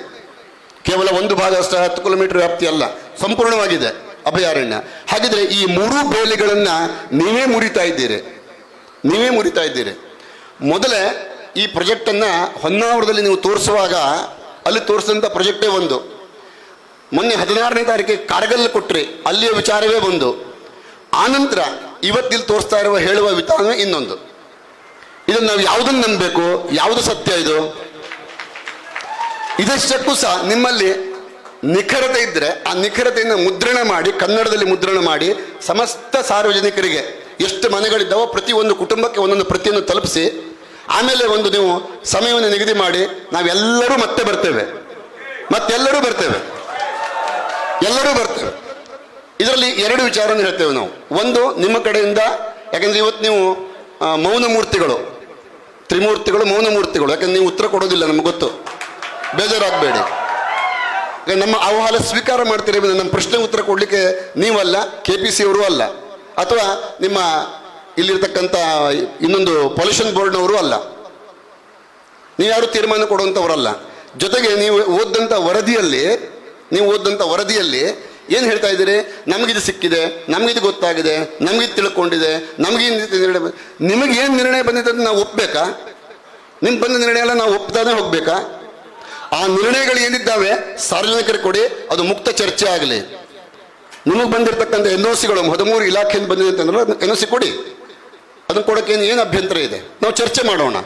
ಕೇವಲ ಒಂದು ಭಾಗ ಅಷ್ಟೇ, 10 ಕಿಲೋಮೀಟರ್ ವ್ಯಾಪ್ತಿ ಅಲ್ಲ, ಸಂಪೂರ್ಣವಾಗಿದೆ ಅಭಯಾರಣ್ಯ. ಹಾಗಿದ್ರೆ ಈ 3 ಬೇಲಿಗಳನ್ನು ನೀವೇ ಮುರಿತಾ ಇದ್ದೀರಿ, ನೀವೇ ಮುರಿತಾ ಇದ್ದೀರಿ. ಮೊದಲೇ ಈ ಪ್ರಾಜೆಕ್ಟನ್ನು ಹೊನ್ನಾವರದಲ್ಲಿ ನೀವು ತೋರಿಸುವಾಗ ಅಲ್ಲಿ ತೋರಿಸಿದಂಥ ಪ್ರಾಜೆಕ್ಟೇ ಒಂದು. ಮೊನ್ನೆ 16ನೇ ತಾರೀಕಿಗೆ ಕಾರ್ಗಲ್ ಕೊಟ್ಟರೆ ಅಲ್ಲಿಯ ವಿಚಾರವೇ ಒಂದು. ಆನಂತರ ಇವತ್ತಿಲ್ಲಿ ತೋರಿಸ್ತಾ ಇರುವ ಹೇಳುವ ವಿಧಾನವೇ ಇನ್ನೊಂದು. ಇದನ್ನು ನಾವು ಯಾವುದನ್ನು ನಂಬಬೇಕು? ಯಾವುದು ಸತ್ಯ ಇದು? ಇದಷ್ಟಕ್ಕೂ ಸಹ ನಿಮ್ಮಲ್ಲಿ ನಿಖರತೆ ಇದ್ದರೆ ಆ ನಿಖರತೆಯನ್ನು ಮುದ್ರಣ ಮಾಡಿ, ಕನ್ನಡದಲ್ಲಿ ಮುದ್ರಣ ಮಾಡಿ ಸಮಸ್ತ ಸಾರ್ವಜನಿಕರಿಗೆ ಎಷ್ಟು ಮನೆಗಳಿದ್ದಾವೋ ಪ್ರತಿಯೊಂದು ಕುಟುಂಬಕ್ಕೆ ಒಂದೊಂದು ಪ್ರತಿಯನ್ನು ತಲುಪಿಸಿ, ಆಮೇಲೆ ಒಂದು ನೀವು ಸಮಯವನ್ನು ನಿಗದಿ ಮಾಡಿ ನಾವೆಲ್ಲರೂ ಮತ್ತೆ ಬರ್ತೇವೆ, ಮತ್ತೆಲ್ಲರೂ ಬರ್ತೇವೆ, ಎಲ್ಲರೂ ಬರ್ತೇವೆ. ಇದರಲ್ಲಿ 2 ವಿಚಾರವನ್ನು ಹೇಳ್ತೇವೆ ನಾವು. ಒಂದು, ನಿಮ್ಮ ಕಡೆಯಿಂದ, ಯಾಕೆಂದರೆ ಇವತ್ತು ನೀವು ಮೌನ ಮೂರ್ತಿಗಳು, ತ್ರಿಮೂರ್ತಿಗಳು, ಮೌನ ಮೂರ್ತಿಗಳು. ಯಾಕಂದ್ರೆ ನೀವು ಉತ್ತರ ಕೊಡೋದಿಲ್ಲ, ನಮ್ಗೆ ಗೊತ್ತು, ಬೇಜಾರಾಗಬೇಡಿ. ನಮ್ಮ ಆಹ್ವಾನ ಸ್ವೀಕಾರ ಮಾಡ್ತೀರಿ, ನಮ್ಮ ಪ್ರಶ್ನೆ ಉತ್ತರ ಕೊಡಲಿಕ್ಕೆ ನೀವಲ್ಲ, KPC ಅವರು ಅಲ್ಲ, ಅಥವಾ ನಿಮ್ಮ ಇಲ್ಲಿರ್ತಕ್ಕಂಥ ಇನ್ನೊಂದು ಪೊಲ್ಯೂಷನ್ ಬೋರ್ಡ್ನವರು ಅಲ್ಲ, ನೀವ್ಯಾರು ತೀರ್ಮಾನ ಕೊಡುವಂಥವರಲ್ಲ. ಜೊತೆಗೆ ನೀವು ಓದಂಥ ವರದಿಯಲ್ಲಿ ಏನು ಹೇಳ್ತಾ ಇದ್ದೀರಿ? ನಮಗಿದು ಸಿಕ್ಕಿದೆ, ನಮಗಿದು ಗೊತ್ತಾಗಿದೆ, ನಮಗಿದು ತಿಳ್ಕೊಂಡಿದೆ, ನಿಮಗೇನು ನಿರ್ಣಯ ಬಂದಿದೆ ಅಂತ ನಾವು ಒಪ್ಪಬೇಕಾ? ನಿಮ್ಗೆ ಬಂದ ನಿರ್ಣಯ ಎಲ್ಲ ನಾವು ಒಪ್ತಾನೆ ಹೋಗ್ಬೇಕಾ? ಆ ನಿರ್ಣಯಗಳು ಏನಿದ್ದಾವೆ ಸಾರ್ವಜನಿಕರಿಗೆ ಕೊಡಿ, ಅದು ಮುಕ್ತ ಚರ್ಚೆ ಆಗಲಿ. ನಿಮಗೆ ಬಂದಿರತಕ್ಕಂಥ NOCಗಳು 13 ಇಲಾಖೆಯಿಂದ ಬಂದಿದೆ ಅಂತಂದ್ರೆ NOC ಕೊಡಿ, ಅದನ್ನು ಕೊಡೋಕ್ಕೆ ಏನು ಅಭ್ಯಂತರ ಇದೆ? ನಾವು ಚರ್ಚೆ ಮಾಡೋಣ.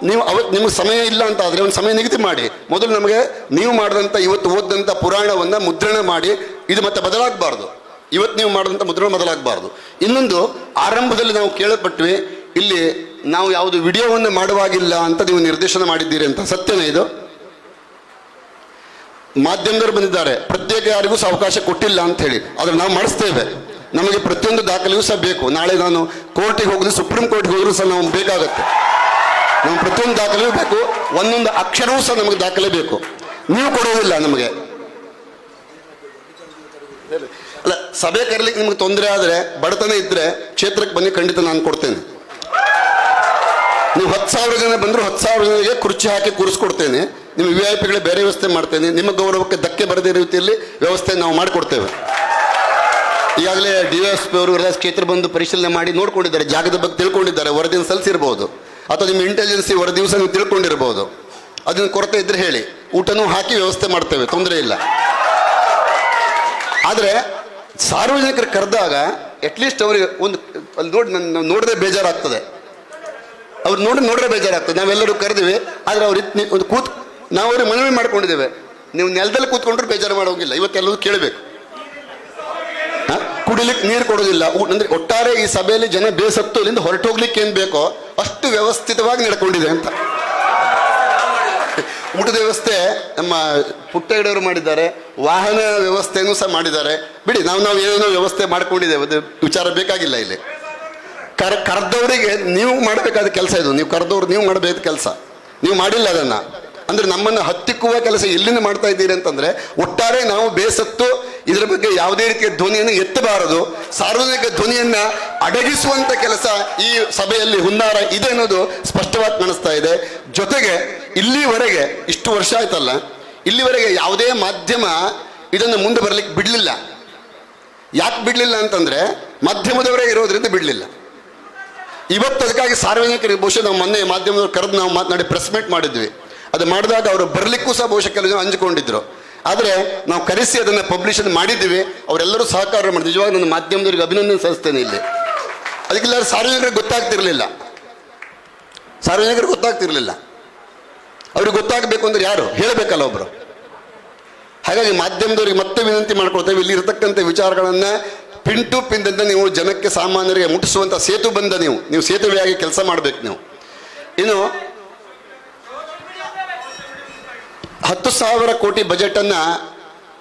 ನೀವು ಅವತ್ತು ನಿಮಗೆ ಸಮಯ ಇಲ್ಲ ಅಂತ ಆದರೆ ಒಂದು ಸಮಯ ನಿಗದಿ ಮಾಡಿ. ಮೊದಲು ನಮಗೆ ನೀವು ಮಾಡಿದಂಥ ಇವತ್ತು ಓದಿದಂಥ ಪುರಾಣವನ್ನು ಮುದ್ರಣ ಮಾಡಿ, ಇದು ಮತ್ತೆ ಬದಲಾಗಬಾರ್ದು. ಇವತ್ತು ನೀವು ಮಾಡಿದಂಥ ಮುದ್ರಣ ಬದಲಾಗಬಾರ್ದು. ಇನ್ನೊಂದು, ಆರಂಭದಲ್ಲಿ ನಾವು ಕೇಳಲ್ಪಟ್ವಿ, ಇಲ್ಲಿ ನಾವು ಯಾವುದು ವಿಡಿಯೋವನ್ನು ಮಾಡುವಾಗಿಲ್ಲ ಅಂತ ನೀವು ನಿರ್ದೇಶನ ಮಾಡಿದ್ದೀರಿ ಅಂತ. ಸತ್ಯನೇ ಇದು? ಮಾಧ್ಯಮದವರು ಬಂದಿದ್ದಾರೆ, ಪ್ರತ್ಯೇಕ ಯಾರಿಗೂ ಸಹ ಅವಕಾಶ ಕೊಟ್ಟಿಲ್ಲ ಅಂತ ಹೇಳಿ. ಆದರೆ ನಾವು ಮಾಡಿಸ್ತೇವೆ. ನಮಗೆ ಪ್ರತಿಯೊಂದು ದಾಖಲೆಯೂ ಸಹ ಬೇಕು. ನಾಳೆ ನಾನು ಕೋರ್ಟಿಗೆ ಹೋಗಿದ್ರೆ, ಸುಪ್ರೀಂ ಕೋರ್ಟ್ಗೆ ಹೋದ್ರೂ ಸಹ ನಾವು ಬೇಕಾಗುತ್ತೆ. ನಮ್ಗೆ ಪ್ರತಿಯೊಂದು ದಾಖಲೆಯೂ ಬೇಕು, ಒಂದೊಂದು ಅಕ್ಷರವೂ ಸಹ ನಮಗೆ ದಾಖಲೆ ಬೇಕು. ನೀವು ಕೊಡೋದಿಲ್ಲ ನಮಗೆ. ಅಲ್ಲ, ಸಭೆ ಕರೀಲಿಕ್ಕೆ ನಿಮಗೆ ತೊಂದರೆ ಆದರೆ, ಬಡತನ ಇದ್ದರೆ ಕ್ಷೇತ್ರಕ್ಕೆ ಬನ್ನಿ, ಖಂಡಿತ ನಾನು ಕೊಡ್ತೇನೆ. ನೀವು 10,000 ಜನ ಬಂದರೂ 10,000 ಜನರಿಗೆ ಕುರ್ಚಿ ಹಾಕಿ ಕೂರಿಸ್ಕೊಡ್ತೇನೆ. ನಿಮ್ಮ VIP ಬೇರೆ ವ್ಯವಸ್ಥೆ ಮಾಡ್ತೇನೆ. ನಿಮ್ಮ ಗೌರವಕ್ಕೆ ಧಕ್ಕೆ ಬರದೇ ರೀತಿಯಲ್ಲಿ ವ್ಯವಸ್ಥೆ ನಾವು ಮಾಡಿಕೊಡ್ತೇವೆ. ಈಗಾಗಲೇ DSP ಅವರು ಎಲ್ಲ ಕ್ಷೇತ್ರ ಬಂದು ಪರಿಶೀಲನೆ ಮಾಡಿ ನೋಡ್ಕೊಂಡಿದ್ದಾರೆ, ಜಾಗದ ಬಗ್ಗೆ ತಿಳ್ಕೊಂಡಿದ್ದಾರೆ, ವರದಿಯನ್ನು ಸಲ್ಲಿಸಿರ್ಬೋದು, ಅಥವಾ ನಿಮ್ಮ ಇಂಟೆಲಿಜೆನ್ಸಿ ವರದಿ ದಿವಸ ನೀವು ತಿಳ್ಕೊಂಡಿರ್ಬೋದು. ಅದನ್ನು ಕೊರತೆ ಇದ್ರೆ ಹೇಳಿ, ಊಟನೂ ಹಾಕಿ ವ್ಯವಸ್ಥೆ ಮಾಡ್ತೇವೆ, ತೊಂದರೆ ಇಲ್ಲ. ಆದರೆ ಸಾರ್ವಜನಿಕರು ಕರೆದಾಗ ಅಟ್ಲೀಸ್ಟ್ ಅವರಿಗೆ ಒಂದು ಅಲ್ಲಿ ನೋಡದೆ ಬೇಜಾರಾಗ್ತದೆ. ಅವ್ರು ನೋಡ್ರೆ ಬೇಜಾರಾಗ್ತದೆ. ನಾವೆಲ್ಲರೂ ಕರೆದಿವಿ, ಆದರೆ ಅವ್ರು ಒಂದು ನಾವು ಅವ್ರಿಗೆ ಮನವಿ ಮಾಡ್ಕೊಂಡಿದ್ದೇವೆ, ನೀವು ನೆಲದಲ್ಲಿ ಕೂತ್ಕೊಂಡ್ರೆ ಬೇಜಾರು ಮಾಡೋಂಗಿಲ್ಲ. ಇವತ್ತೆಲ್ಲರೂ ಕೇಳಬೇಕು. ಕುಡಿಲಿಕ್ಕೆ ನೀರು ಕೊಡೋದಿಲ್ಲ ಅಂದ್ರೆ ಒಟ್ಟಾರೆ ಈ ಸಭೆಯಲ್ಲಿ ಜನ ಬೇಸತ್ತು ಇಲ್ಲಿಂದ ಹೊರಟೋಗ್ಲಿಕ್ಕೆ ಏನು ಬೇಕೋ ಅಷ್ಟು ವ್ಯವಸ್ಥಿತವಾಗಿ ನಡ್ಕೊಂಡಿದೆ ಅಂತ. ಊಟದ ವ್ಯವಸ್ಥೆ ನಮ್ಮ ಪುಟ್ಟಗಡೆಯವರು ಮಾಡಿದ್ದಾರೆ, ವಾಹನ ವ್ಯವಸ್ಥೆನೂ ಸಹ ಮಾಡಿದ್ದಾರೆ. ಬಿಡಿ, ನಾವು ಏನೇನೋ ವ್ಯವಸ್ಥೆ ಮಾಡ್ಕೊಂಡಿದ್ದೇವೆ, ಅದು ವಿಚಾರ ಬೇಕಾಗಿಲ್ಲ. ಇಲ್ಲಿ ಕರೆದವರಿಗೆ ನೀವು ಮಾಡಬೇಕಾದ ಕೆಲಸ ಇದು. ನೀವು ಕರೆದವ್ರು ನೀವು ಮಾಡಬೇಕಾದ ಕೆಲಸ ನೀವು ಮಾಡಿಲ್ಲ. ಅದನ್ನು ಅಂದರೆ ನಮ್ಮನ್ನು ಹತ್ತಿಕ್ಕುವ ಕೆಲಸ ಎಲ್ಲಿಂದ ಮಾಡ್ತಾ ಇದ್ದೀರಿ ಅಂತಂದರೆ, ಒಟ್ಟಾರೆ ನಾವು ಬೇಸತ್ತು ಇದರ ಬಗ್ಗೆ ಯಾವುದೇ ರೀತಿಯ ಧ್ವನಿಯನ್ನು ಎತ್ತಬಾರದು. ಸಾರ್ವಜನಿಕ ಧ್ವನಿಯನ್ನು ಅಡಗಿಸುವಂಥ ಕೆಲಸ ಈ ಸಭೆಯಲ್ಲಿ ಹುನ್ನಾರ ಇದೆ ಅನ್ನೋದು ಸ್ಪಷ್ಟವಾಗಿ ಕಾಣಿಸ್ತಾ ಇದೆ. ಜೊತೆಗೆ ಇಲ್ಲಿವರೆಗೆ ಇಷ್ಟು ವರ್ಷ ಆಯ್ತಲ್ಲ, ಇಲ್ಲಿವರೆಗೆ ಯಾವುದೇ ಮಾಧ್ಯಮ ಇದನ್ನು ಮುಂದೆ ಬರಲಿಕ್ಕೆ ಬಿಡಲಿಲ್ಲ. ಯಾಕೆ ಬಿಡಲಿಲ್ಲ ಅಂತಂದರೆ, ಮಾಧ್ಯಮದವರೇ ಇರೋದ್ರಿಂದ ಬಿಡಲಿಲ್ಲ. ಇವತ್ತು ಅದಕ್ಕಾಗಿ ಸಾರ್ವಜನಿಕರಿಗೆ ಬಹುಶಃ ನಾವು ಮೊನ್ನೆ ಮಾಧ್ಯಮದವರು ಕರೆದು ನಾವು ಮಾತನಾಡಿ ಪ್ರೆಸ್ ಮೀಟ್ ಮಾಡಿದ್ವಿ. ಅದು ಮಾಡಿದಾಗ ಅವರು ಬರಲಿಕ್ಕೂ ಸಹ ಬಹುಶಃ ಕೆಲವು ಜನ ಹಂಚಿಕೊಂಡಿದ್ರು. ಆದರೆ ನಾವು ಕರೆಸಿ ಅದನ್ನು ಪಬ್ಲಿಷನ್ ಮಾಡಿದ್ದೀವಿ. ಅವರೆಲ್ಲರೂ ಸಹಕಾರ ಮಾಡಿ ನಿಜವಾಗಿ ನನ್ನ ಮಾಧ್ಯಮದವರಿಗೆ ಅಭಿನಂದನೆ ಸಲ್ಲಿಸ್ತೇನೆ. ಇಲ್ಲಿ ಅದಕ್ಕೆಲ್ಲ ಸಾರ್ವಜನಿಕರಿಗೆ ಗೊತ್ತಾಗ್ತಿರ್ಲಿಲ್ಲ. ಅವ್ರಿಗೆ ಗೊತ್ತಾಗಬೇಕು ಅಂದ್ರೆ ಯಾರು ಹೇಳಬೇಕಲ್ಲ, ಒಬ್ಬರು. ಹಾಗಾಗಿ ಮಾಧ್ಯಮದವರಿಗೆ ಮತ್ತೆ ವಿನಂತಿ ಮಾಡ್ಕೊಳ್ತೇವೆ, ಇಲ್ಲಿ ಇರತಕ್ಕಂಥ ವಿಚಾರಗಳನ್ನು ಪಿನ್ ಟು ಪಿನ್ ಅಂತ ನೀವು ಜನಕ್ಕೆ ಸಾಮಾನ್ಯರಿಗೆ ಮುಟ್ಟಿಸುವಂಥ ಸೇತು ಬಂದ ನೀವು ಸೇತುವೆಯಾಗಿ ಕೆಲಸ ಮಾಡಬೇಕು. ನೀವು ಇನ್ನು 10,000 ಕೋಟಿ ಬಜೆಟನ್ನು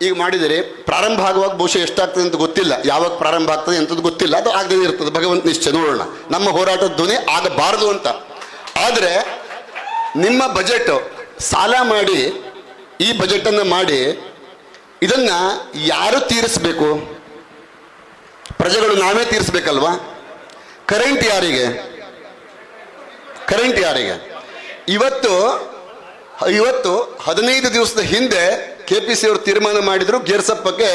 ಈಗ ಮಾಡಿದರೆ ಪ್ರಾರಂಭ ಆಗುವಾಗ ಬಹುಶಃ ಎಷ್ಟಾಗ್ತದೆ ಅಂತ ಗೊತ್ತಿಲ್ಲ. ಯಾವಾಗ ಪ್ರಾರಂಭ ಆಗ್ತದೆ ಅಂತದ್ದು ಗೊತ್ತಿಲ್ಲ. ಅದು ಆಗದೇ ಇರ್ತದೆ, ಭಗವಂತ ನಿಶ್ಚಯ. ನೋಡೋಣ. ನಮ್ಮ ಹೋರಾಟದ ಧ್ವನಿ ಆಗಬಾರದು ಅಂತ. ಆದರೆ ನಿಮ್ಮ ಬಜೆಟ್ ಸಾಲ ಮಾಡಿ ಈ ಬಜೆಟನ್ನು ಮಾಡಿ ಇದನ್ನು ಯಾರು ತೀರಿಸಬೇಕು? ಪ್ರಜೆಗಳು ನಾವೇ ತೀರಿಸಬೇಕಲ್ವಾ? ಕರೆಂಟ್ ಯಾರಿಗೆ? ಇವತ್ತು 15 ದಿವಸದ ಹಿಂದೆ KPC ಅವರು ತೀರ್ಮಾನ ಮಾಡಿದ್ರು ಗೇರ್ಸಪ್ಪಕ್ಕೆ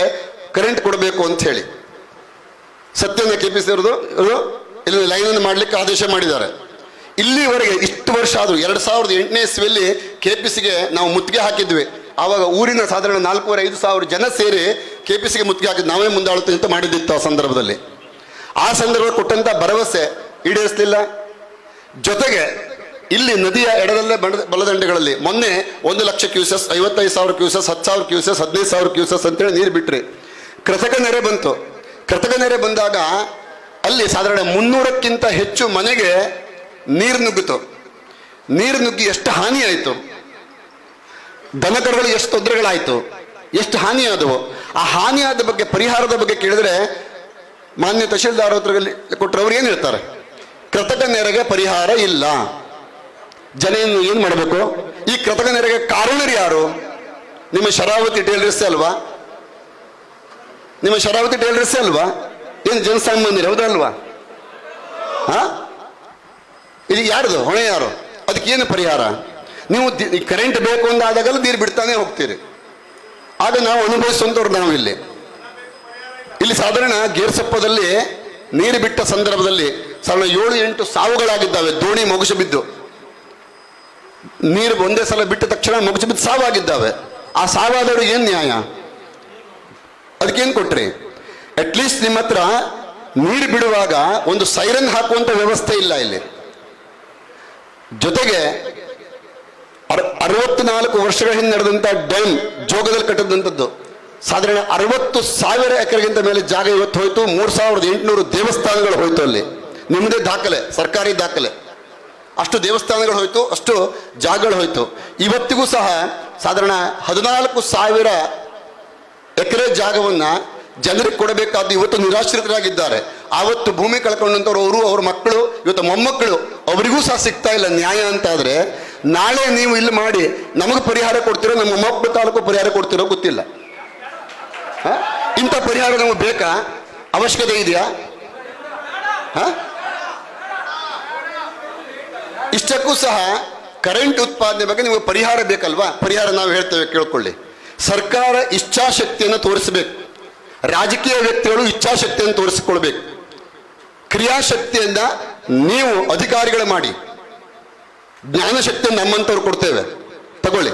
ಕರೆಂಟ್ ಕೊಡಬೇಕು ಅಂತ ಹೇಳಿ. ಸತ್ಯನ KPC ಅವ್ರದ್ದು ಇಲ್ಲಿ ಲೈನನ್ನು ಮಾಡಲಿಕ್ಕೆ ಆದೇಶ ಮಾಡಿದ್ದಾರೆ. ಇಲ್ಲಿವರೆಗೆ ಇಷ್ಟು ವರ್ಷ ಆದರೂ 2008ನೇ ಇಸ್ವಿಯಲ್ಲಿ KPCಗೆ ನಾವು ಮುತ್ತಿಗೆ ಹಾಕಿದ್ವಿ. ಆವಾಗ ಊರಿನ ಸಾಧಾರಣ 4,500 ಸಾವಿರ ಜನ ಸೇರಿ KPCಗೆ ಮುತ್ತಿಗೆ ಹಾಕಿದ್ದು, ನಾವೇ ಮುಂದಾಳುತ್ತೆ ಅಂತ ಮಾಡಿದ್ದಿತ್ತು ಆ ಸಂದರ್ಭದಲ್ಲಿ. ಆ ಸಂದರ್ಭದಲ್ಲಿ ಕೊಟ್ಟಂಥ ಭರವಸೆ ಈಡೇರಿಸಲಿಲ್ಲ. ಜೊತೆಗೆ ಇಲ್ಲಿ ನದಿಯ ಎಡದಲ್ಲೇ ಬಲದಂಡೆಗಳಲ್ಲಿ ಮೊನ್ನೆ 1 ಲಕ್ಷ ಕ್ಯೂಸೆಸ್, 55,000 ಕ್ಯೂಸೆಸ್, 10,000 ಕ್ಯೂಸೆಸ್, 15,000 ಕ್ಯೂಸೆಸ್ ಅಂತೇಳಿ ನೀರು ಬಿಟ್ರಿ. ಕೃತಕ ನೆರೆ ಬಂತು. ಕೃತಕ ನೆರೆ ಬಂದಾಗ ಅಲ್ಲಿ ಸಾಧಾರಣ 300ಕ್ಕಿಂತ ಹೆಚ್ಚು ಮನೆಗೆ ನೀರು ನುಗ್ಗಿತು. ನೀರು ನುಗ್ಗಿ ಎಷ್ಟು ಹಾನಿ ಆಯಿತು, ದನಕರುಗಳಿಗೆ ಎಷ್ಟು ತೊಂದರೆಗಳಾಯಿತು, ಎಷ್ಟು ಹಾನಿ ಆದವು. ಆ ಹಾನಿಯಾದ ಬಗ್ಗೆ, ಪರಿಹಾರದ ಬಗ್ಗೆ ಕೇಳಿದ್ರೆ ಮಾನ್ಯ ತಹಶೀಲ್ದಾರ್ ಹತ್ರದಲ್ಲಿ ಕೊಟ್ಟರೆ ಅವ್ರು ಏನು ಹೇಳ್ತಾರೆ? ಕೃತಕ ನೆರೆಗೆ ಪರಿಹಾರ ಇಲ್ಲ. ಜನ ಏನು ಮಾಡಬೇಕು? ಈ ಕೃತಕ ನೆರೆಗೆ ಕಾರಣರು ಯಾರು? ನಿಮ್ಮ ಶರಾವತಿ ಟೇಲರ್ಸ್ ಅಲ್ವಾ? ಏನು ಜನಸಾಮಾನ್ಯರು? ಹೌದಲ್ವಾ? ಇದು ಯಾರ್ದು ಹೊಣೆ? ಯಾರು? ಅದಕ್ಕೇನು ಪರಿಹಾರ? ನೀವು ಕರೆಂಟ್ ಬೇಕು ಅಂದಾಗಲೂ ನೀರು ಬಿಡ್ತಾನೆ ಹೋಗ್ತೀರಿ. ಆಗ ನಾವು ಅನುಭವಿಸುವಂಥವ್ರು ನಾವು ಇಲ್ಲಿ ಸಾಧಾರಣ ಗೇರ್ಸಪ್ಪದಲ್ಲಿ ನೀರು ಬಿಟ್ಟ ಸಂದರ್ಭದಲ್ಲಿ ಸಾಧಾರಣ 7-8 ಸಾವುಗಳಾಗಿದ್ದಾವೆ. ದೋಣಿ ಮೊಗಸು ಬಿದ್ದು ನೀರು ಒಂದೇ ಸಲ ಬಿಟ್ಟ ತಕ್ಷಣ ಮೊಗಸು ಬಿದ್ದು ಸಾವಾಗಿದ್ದಾವೆ. ಆ ಸಾವಾದವರು ಏನು ನ್ಯಾಯ? ಅದಕ್ಕೇನು ಕೊಟ್ರಿ? ಅಟ್ಲೀಸ್ಟ್ ನಿಮ್ಮ ಹತ್ರ ನೀರು ಬಿಡುವಾಗ ಒಂದು ಸೈರನ್ ಹಾಕುವಂಥ ವ್ಯವಸ್ಥೆ ಇಲ್ಲ ಇಲ್ಲಿ. ಜೊತೆಗೆ 64 ವರ್ಷಗಳ ಹಿಂದೆ ನಡೆದಂಥ ಡ್ಯಾಮ್ ಜೋಗದಲ್ಲಿ ಕಟ್ಟಿದಂಥದ್ದು ಸಾಧಾರಣ 60,000 ಎಕರೆಗಿಂತ ಮೇಲೆ ಜಾಗ ಇವತ್ತು ಹೋಯ್ತು. 3,800 ದೇವಸ್ಥಾನಗಳು ಹೋಯ್ತು. ಅಲ್ಲಿ ನಿಮ್ಮದೇ ದಾಖಲೆ, ಸರ್ಕಾರಿ ದಾಖಲೆ. ಅಷ್ಟು ದೇವಸ್ಥಾನಗಳು ಹೋಯ್ತು, ಅಷ್ಟು ಜಾಗಗಳು ಹೋಯ್ತು. ಇವತ್ತಿಗೂ ಸಹ ಸಾಧಾರಣ 14,000 ಎಕರೆ ಜಾಗವನ್ನ ಜನರಿಗೆ ಕೊಡಬೇಕಾದ್ದು ಇವತ್ತು ನಿರಾಶ್ರಿತರಾಗಿದ್ದಾರೆ. ಆವತ್ತು ಭೂಮಿ ಕಳ್ಕೊಂಡಂಥವ್ರು ಅವರು, ಅವ್ರ ಮಕ್ಕಳು, ಇವತ್ತು ಮೊಮ್ಮಕ್ಕಳು, ಅವರಿಗೂ ಸಹ ಸಿಗ್ತಾ ಇಲ್ಲ ನ್ಯಾಯ ಅಂತ ಆದ್ರೆ ನಾಳೆ ನೀವು ಇಲ್ಲಿ ಮಾಡಿ ನಮಗೆ ಪರಿಹಾರ ಕೊಡ್ತಿರೋ, ನಮ್ಮ ಮೊಮ್ಮಕ್ಕಳು ತಾಲೂಕು ಪರಿಹಾರ ಕೊಡ್ತಿರೋ ಗೊತ್ತಿಲ್ಲ. ಇಂಥ ಪರಿಹಾರ ನಮಗೆ ಬೇಕಾ? ಅವಶ್ಯಕತೆ ಇದೆಯಾ? ಇಷ್ಟಕ್ಕೂ ಸಹ ಕರೆಂಟ್ ಉತ್ಪಾದನೆ ಬಗ್ಗೆ ನಿಮಗೆ ಪರಿಹಾರ ಬೇಕಲ್ವಾ? ಪರಿಹಾರ ನಾವು ಹೇಳ್ತೇವೆ, ಕೇಳ್ಕೊಳ್ಳಿ. ಸರ್ಕಾರ ಇಚ್ಛಾಶಕ್ತಿಯನ್ನು ತೋರಿಸಬೇಕು. ರಾಜಕೀಯ ವ್ಯಕ್ತಿಗಳು ಇಚ್ಛಾಶಕ್ತಿಯನ್ನು ತೋರಿಸಿಕೊಳ್ಬೇಕು. ಕ್ರಿಯಾಶಕ್ತಿಯನ್ನ ನೀವು ಅಧಿಕಾರಿಗಳು ಮಾಡಿ. ಜ್ಞಾನಶಕ್ತಿಯನ್ನು ನಮ್ಮಂತವ್ರು ಕೊಡ್ತೇವೆ, ತಗೊಳ್ಳಿ.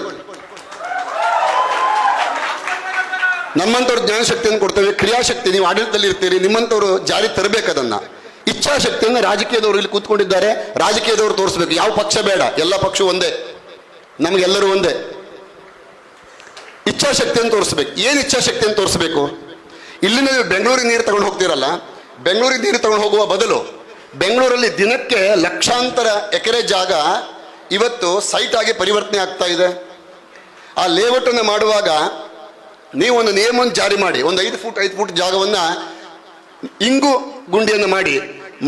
ನಮ್ಮಂತವ್ರು ಜ್ಞಾನಶಕ್ತಿಯನ್ನು ಕೊಡ್ತೇವೆ. ಕ್ರಿಯಾಶಕ್ತಿ ನೀವು ಆಡಳಿತದಲ್ಲಿ ಇರ್ತೀರಿ, ನಿಮ್ಮಂತವ್ರು ಜಾರಿ ತರಬೇಕು ಅದನ್ನ. ಇಚ್ಛಾಶಕ್ತಿಯನ್ನು ರಾಜಕೀಯದವರು ಇಲ್ಲಿ ಕೂತ್ಕೊಂಡಿದ್ದಾರೆ, ರಾಜಕೀಯದವರು ತೋರಿಸ್ಬೇಕು. ಯಾವ ಪಕ್ಷ ಬೇಡ, ಎಲ್ಲ ಪಕ್ಷ ಒಂದೇ, ನಮಗೆಲ್ಲರೂ ಒಂದೇ. ಇಚ್ಛಾಶಕ್ತಿಯನ್ನು ತೋರಿಸ್ಬೇಕು. ಏನು ಇಚ್ಛಾಶಕ್ತಿಯನ್ನು ತೋರಿಸ್ಬೇಕು? ಇಲ್ಲಿಂದ ನೀವು ಬೆಂಗಳೂರಿಗೆ ನೀರು ತಗೊಂಡು ಹೋಗ್ತೀರಲ್ಲ, ಬೆಂಗಳೂರಿಗೆ ನೀರು ತಗೊಂಡು ಹೋಗುವ ಬದಲು ಬೆಂಗಳೂರಲ್ಲಿ ದಿನಕ್ಕೆ ಲಕ್ಷಾಂತರ ಎಕರೆ ಜಾಗ ಇವತ್ತು ಸೈಟ್ ಆಗಿ ಪರಿವರ್ತನೆ ಆಗ್ತಾ ಇದೆ. ಆ ಲೇಔಟ್ ಅನ್ನು ಮಾಡುವಾಗ ನೀವು ಒಂದು ನಿಯಮವನ್ನು ಜಾರಿ ಮಾಡಿ, ಒಂದು 5 ಫುಟ್ ಜಾಗವನ್ನ ಇಂಗು ಗುಂಡಿಯನ್ನು ಮಾಡಿ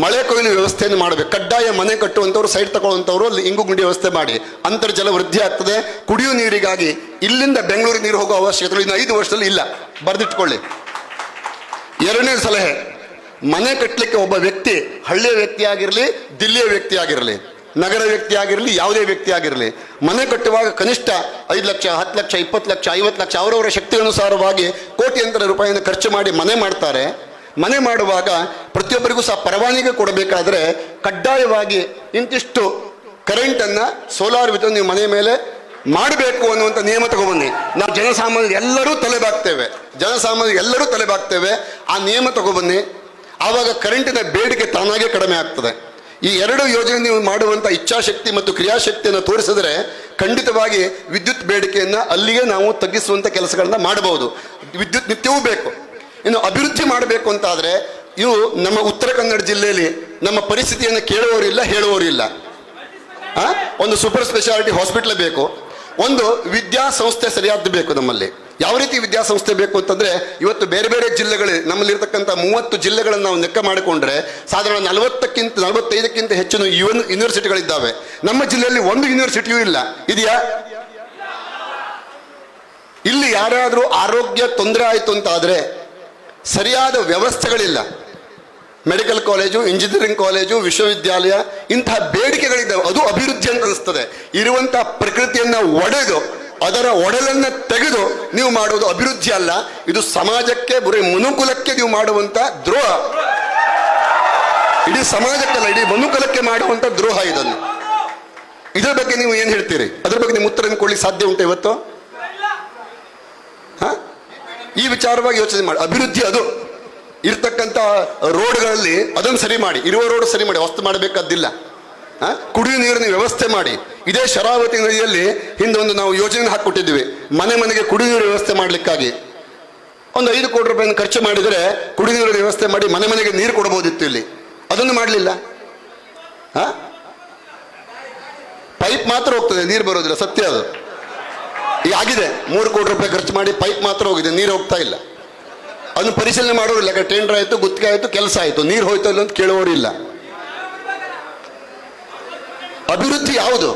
ಮಳೆ ಕೊಯ್ಲು ವ್ಯವಸ್ಥೆಯನ್ನು ಮಾಡಬೇಕು. ಕಡ್ಡಾಯ ಮನೆ ಕಟ್ಟುವಂಥವ್ರು, ಸೈಟ್ ತಗೊಳ್ಳುವಂಥವ್ರು ಅಲ್ಲಿ ಇಂಗು ಗುಂಡಿ ವ್ಯವಸ್ಥೆ ಮಾಡಿ. ಅಂತರ್ಜಲ ವೃದ್ಧಿ ಆಗ್ತದೆ. ಕುಡಿಯುವ ನೀರಿಗಾಗಿ ಇಲ್ಲಿಂದ ಬೆಂಗಳೂರಿಗೆ ನೀರು ಹೋಗುವ ಅವಶ್ಯಕತೆ ಇನ್ನು 5 ವರ್ಷದಲ್ಲಿ ಇಲ್ಲ, ಬರೆದಿಟ್ಕೊಳ್ಳಿ. ಎರಡನೇ ಸಲಹೆ, ಮನೆ ಕಟ್ಟಲಿಕ್ಕೆ ಒಬ್ಬ ವ್ಯಕ್ತಿ, ಹಳ್ಳಿಯ ವ್ಯಕ್ತಿ ಆಗಿರಲಿ, ದಿಲ್ಲಿಯ ವ್ಯಕ್ತಿ ಆಗಿರಲಿ, ನಗರ ವ್ಯಕ್ತಿ ಆಗಿರಲಿ, ಯಾವುದೇ ವ್ಯಕ್ತಿ ಆಗಿರಲಿ, ಮನೆ ಕಟ್ಟುವಾಗ ಕನಿಷ್ಠ 5 ಲಕ್ಷ, 10 ಲಕ್ಷ, 20 ಲಕ್ಷ, 50 ಲಕ್ಷ ಅವರವರ ಶಕ್ತಿ ಅನುಸಾರವಾಗಿ ಕೋಟ್ಯಂತರ ರೂಪಾಯಿಯನ್ನು ಖರ್ಚು ಮಾಡಿ ಮನೆ ಮಾಡ್ತಾರೆ. ಮನೆ ಮಾಡುವಾಗ ಪ್ರತಿಯೊಬ್ಬರಿಗೂ ಸಹ ಪರವಾನಗಿ ಕೊಡಬೇಕಾದ್ರೆ ಕಡ್ಡಾಯವಾಗಿ ಇಂತಿಷ್ಟು ಕರೆಂಟನ್ನು ಸೋಲಾರ್ ವಿದ್ಯುತ್ ನೀವು ಮನೆ ಮೇಲೆ ಮಾಡಬೇಕು ಅನ್ನುವಂಥ ನಿಯಮ ತಗೊಬನ್ನಿ. ನಾವು ಜನಸಾಮಾನ್ಯರು ಎಲ್ಲರೂ ತಲೆಬಾಗ್ತೇವೆ. ಆ ನಿಯಮ ತಗೊಬನ್ನಿ. ಆವಾಗ ಕರೆಂಟಿನ ಬೇಡಿಕೆ ತಾನಾಗೆ ಕಡಿಮೆ ಆಗ್ತದೆ. ಈ 2 ಯೋಜನೆ ನೀವು ಮಾಡುವಂಥ ಇಚ್ಛಾಶಕ್ತಿ ಮತ್ತು ಕ್ರಿಯಾಶಕ್ತಿಯನ್ನು ತೋರಿಸಿದ್ರೆ ಖಂಡಿತವಾಗಿ ವಿದ್ಯುತ್ ಬೇಡಿಕೆಯನ್ನು ಅಲ್ಲಿಗೆ ನಾವು ತಗ್ಗಿಸುವಂಥ ಕೆಲಸಗಳನ್ನ ಮಾಡಬಹುದು. ವಿದ್ಯುತ್ ನಿತ್ಯವೂ ಬೇಕು. ಇನ್ನು ಅಭಿವೃದ್ಧಿ ಮಾಡಬೇಕು ಅಂತಾದರೆ ಇವು ನಮ್ಮ ಉತ್ತರ ಕನ್ನಡ ಜಿಲ್ಲೆಯಲ್ಲಿ ನಮ್ಮ ಪರಿಸ್ಥಿತಿಯನ್ನು ಕೇಳುವವರಿಲ್ಲ, ಹೇಳುವವರಿಲ್ಲ. ಒಂದು ಸೂಪರ್ ಸ್ಪೆಷಾಲಿಟಿ ಹಾಸ್ಪಿಟಲ್ ಬೇಕು, ಒಂದು ವಿದ್ಯಾಸಂಸ್ಥೆ ಸರಿಯಾದ್ದು ಬೇಕು. ನಮ್ಮಲ್ಲಿ ಯಾವ ರೀತಿ ವಿದ್ಯಾಸಂಸ್ಥೆ ಬೇಕು ಅಂತಂದ್ರೆ, ಇವತ್ತು ಬೇರೆ ಬೇರೆ ಜಿಲ್ಲೆಗಳು, ನಮ್ಮಲ್ಲಿರ್ತಕ್ಕಂಥ 30 ಜಿಲ್ಲೆಗಳನ್ನು ನಾವು ಲೆಕ್ಕ ಮಾಡಿಕೊಂಡ್ರೆ ಸಾಧಾರಣ 45ಕ್ಕಿಂತ ಹೆಚ್ಚು ಯೂನಿವರ್ಸಿಟಿಗಳಿದ್ದಾವೆ. ನಮ್ಮ ಜಿಲ್ಲೆಯಲ್ಲಿ ಒಂದು ಯೂನಿವರ್ಸಿಟಿಯೂ ಇಲ್ಲ. ಇದೆಯಾ? ಇಲ್ಲಿ ಯಾರಾದರೂ ಆರೋಗ್ಯ ತೊಂದರೆ ಆಯಿತು ಅಂತಾದರೆ ಸರಿಯಾದ ವ್ಯವಸ್ಥೆಗಳಿಲ್ಲ. ಮೆಡಿಕಲ್ ಕಾಲೇಜು, ಇಂಜಿನಿಯರಿಂಗ್ ಕಾಲೇಜು, ವಿಶ್ವವಿದ್ಯಾಲಯ, ಇಂತಹ ಬೇಡಿಕೆಗಳಿದ್ದಾವೆ. ಅದು ಅಭಿವೃದ್ಧಿ ಅಂತ ಅನಿಸ್ತದೆ. ಇರುವಂತಹ ಪ್ರಕೃತಿಯನ್ನು ಒಡೆದು ಅದರ ಒಡಲನ್ನು ತೆಗೆದು ನೀವು ಮಾಡುವುದು ಅಭಿವೃದ್ಧಿ ಅಲ್ಲ. ಇದು ಸಮಾಜಕ್ಕೆ, ಬರೀ ಮನುಕುಲಕ್ಕೆ ನೀವು ಮಾಡುವಂತ ದ್ರೋಹ. ಇಡೀ ಸಮಾಜಕ್ಕಲ್ಲ, ಇಡೀ ಮನುಕುಲಕ್ಕೆ ಮಾಡುವಂತ ದ್ರೋಹ ಇದನ್ನು. ಇದರ ಬಗ್ಗೆ ನೀವು ಏನು ಹೇಳ್ತೀರಿ? ಅದ್ರ ಬಗ್ಗೆ ನಿಮ್ಮ ಉತ್ತರ ಕೊಡ್ಲಿಕ್ಕೆ ಸಾಧ್ಯ ಉಂಟು ಇವತ್ತು? ಈ ವಿಚಾರವಾಗಿ ಯೋಚನೆ ಮಾಡಿ. ಅಭಿವೃದ್ಧಿ ಅದು ಇರ್ತಕ್ಕಂಥ ರೋಡ್ಗಳಲ್ಲಿ ಅದನ್ನು ಸರಿ ಮಾಡಿ, ಇರುವ ರೋಡ್ ಸರಿ ಮಾಡಿ, ಹೊಸ್ತು ಮಾಡಬೇಕಾದ್ದಿಲ್ಲ. ಕುಡಿಯುವ ನೀರಿನ ವ್ಯವಸ್ಥೆ ಮಾಡಿ. ಇದೇ ಶರಾವತಿ ನದಿಯಲ್ಲಿ ಹಿಂದೊಂದು ನಾವು ಯೋಜನೆ ಹಾಕಿಕೊಟ್ಟಿದ್ವಿ, ಮನೆ ಮನೆಗೆ ಕುಡಿಯುವ ನೀರು ವ್ಯವಸ್ಥೆ ಮಾಡಲಿಕ್ಕಾಗಿ. ಒಂದು 5 ಕೋಟಿ ರೂಪಾಯಿಯನ್ನು ಖರ್ಚು ಮಾಡಿದರೆ ಕುಡಿಯುವ ನೀರಿನ ವ್ಯವಸ್ಥೆ ಮಾಡಿ ಮನೆ ಮನೆಗೆ ನೀರು ಕೊಡಬಹುದಿತ್ತು. ಇಲ್ಲಿ ಅದನ್ನು ಮಾಡಲಿಲ್ಲ. ಪೈಪ್ ಮಾತ್ರ ಹೋಗ್ತದೆ, ನೀರು ಬರೋದಿಲ್ಲ. ಸತ್ಯ ಅದು. ಈಗ ಆಗಿದೆ, 3 ಕೋಟಿ ರೂಪಾಯಿ ಖರ್ಚು ಮಾಡಿ ಪೈಪ್ ಮಾತ್ರ ಹೋಗಿದೆ, ನೀರು ಹೋಗ್ತಾ ಇಲ್ಲ. ಅದನ್ನು ಪರಿಶೀಲನೆ ಮಾಡೋರಿಲ್ಲ. ಟೆಂಡರ್ ಆಯಿತು, ಗುತ್ತಿಗೆ ಆಯಿತು, ಕೆಲಸ ಆಯಿತು, ನೀರು ಹೋಯ್ತು ಇಲ್ಲ ಅಂತ ಕೇಳುವವರಿಲ್ಲ. ಅಭಿವೃದ್ಧಿ ಯಾವುದು?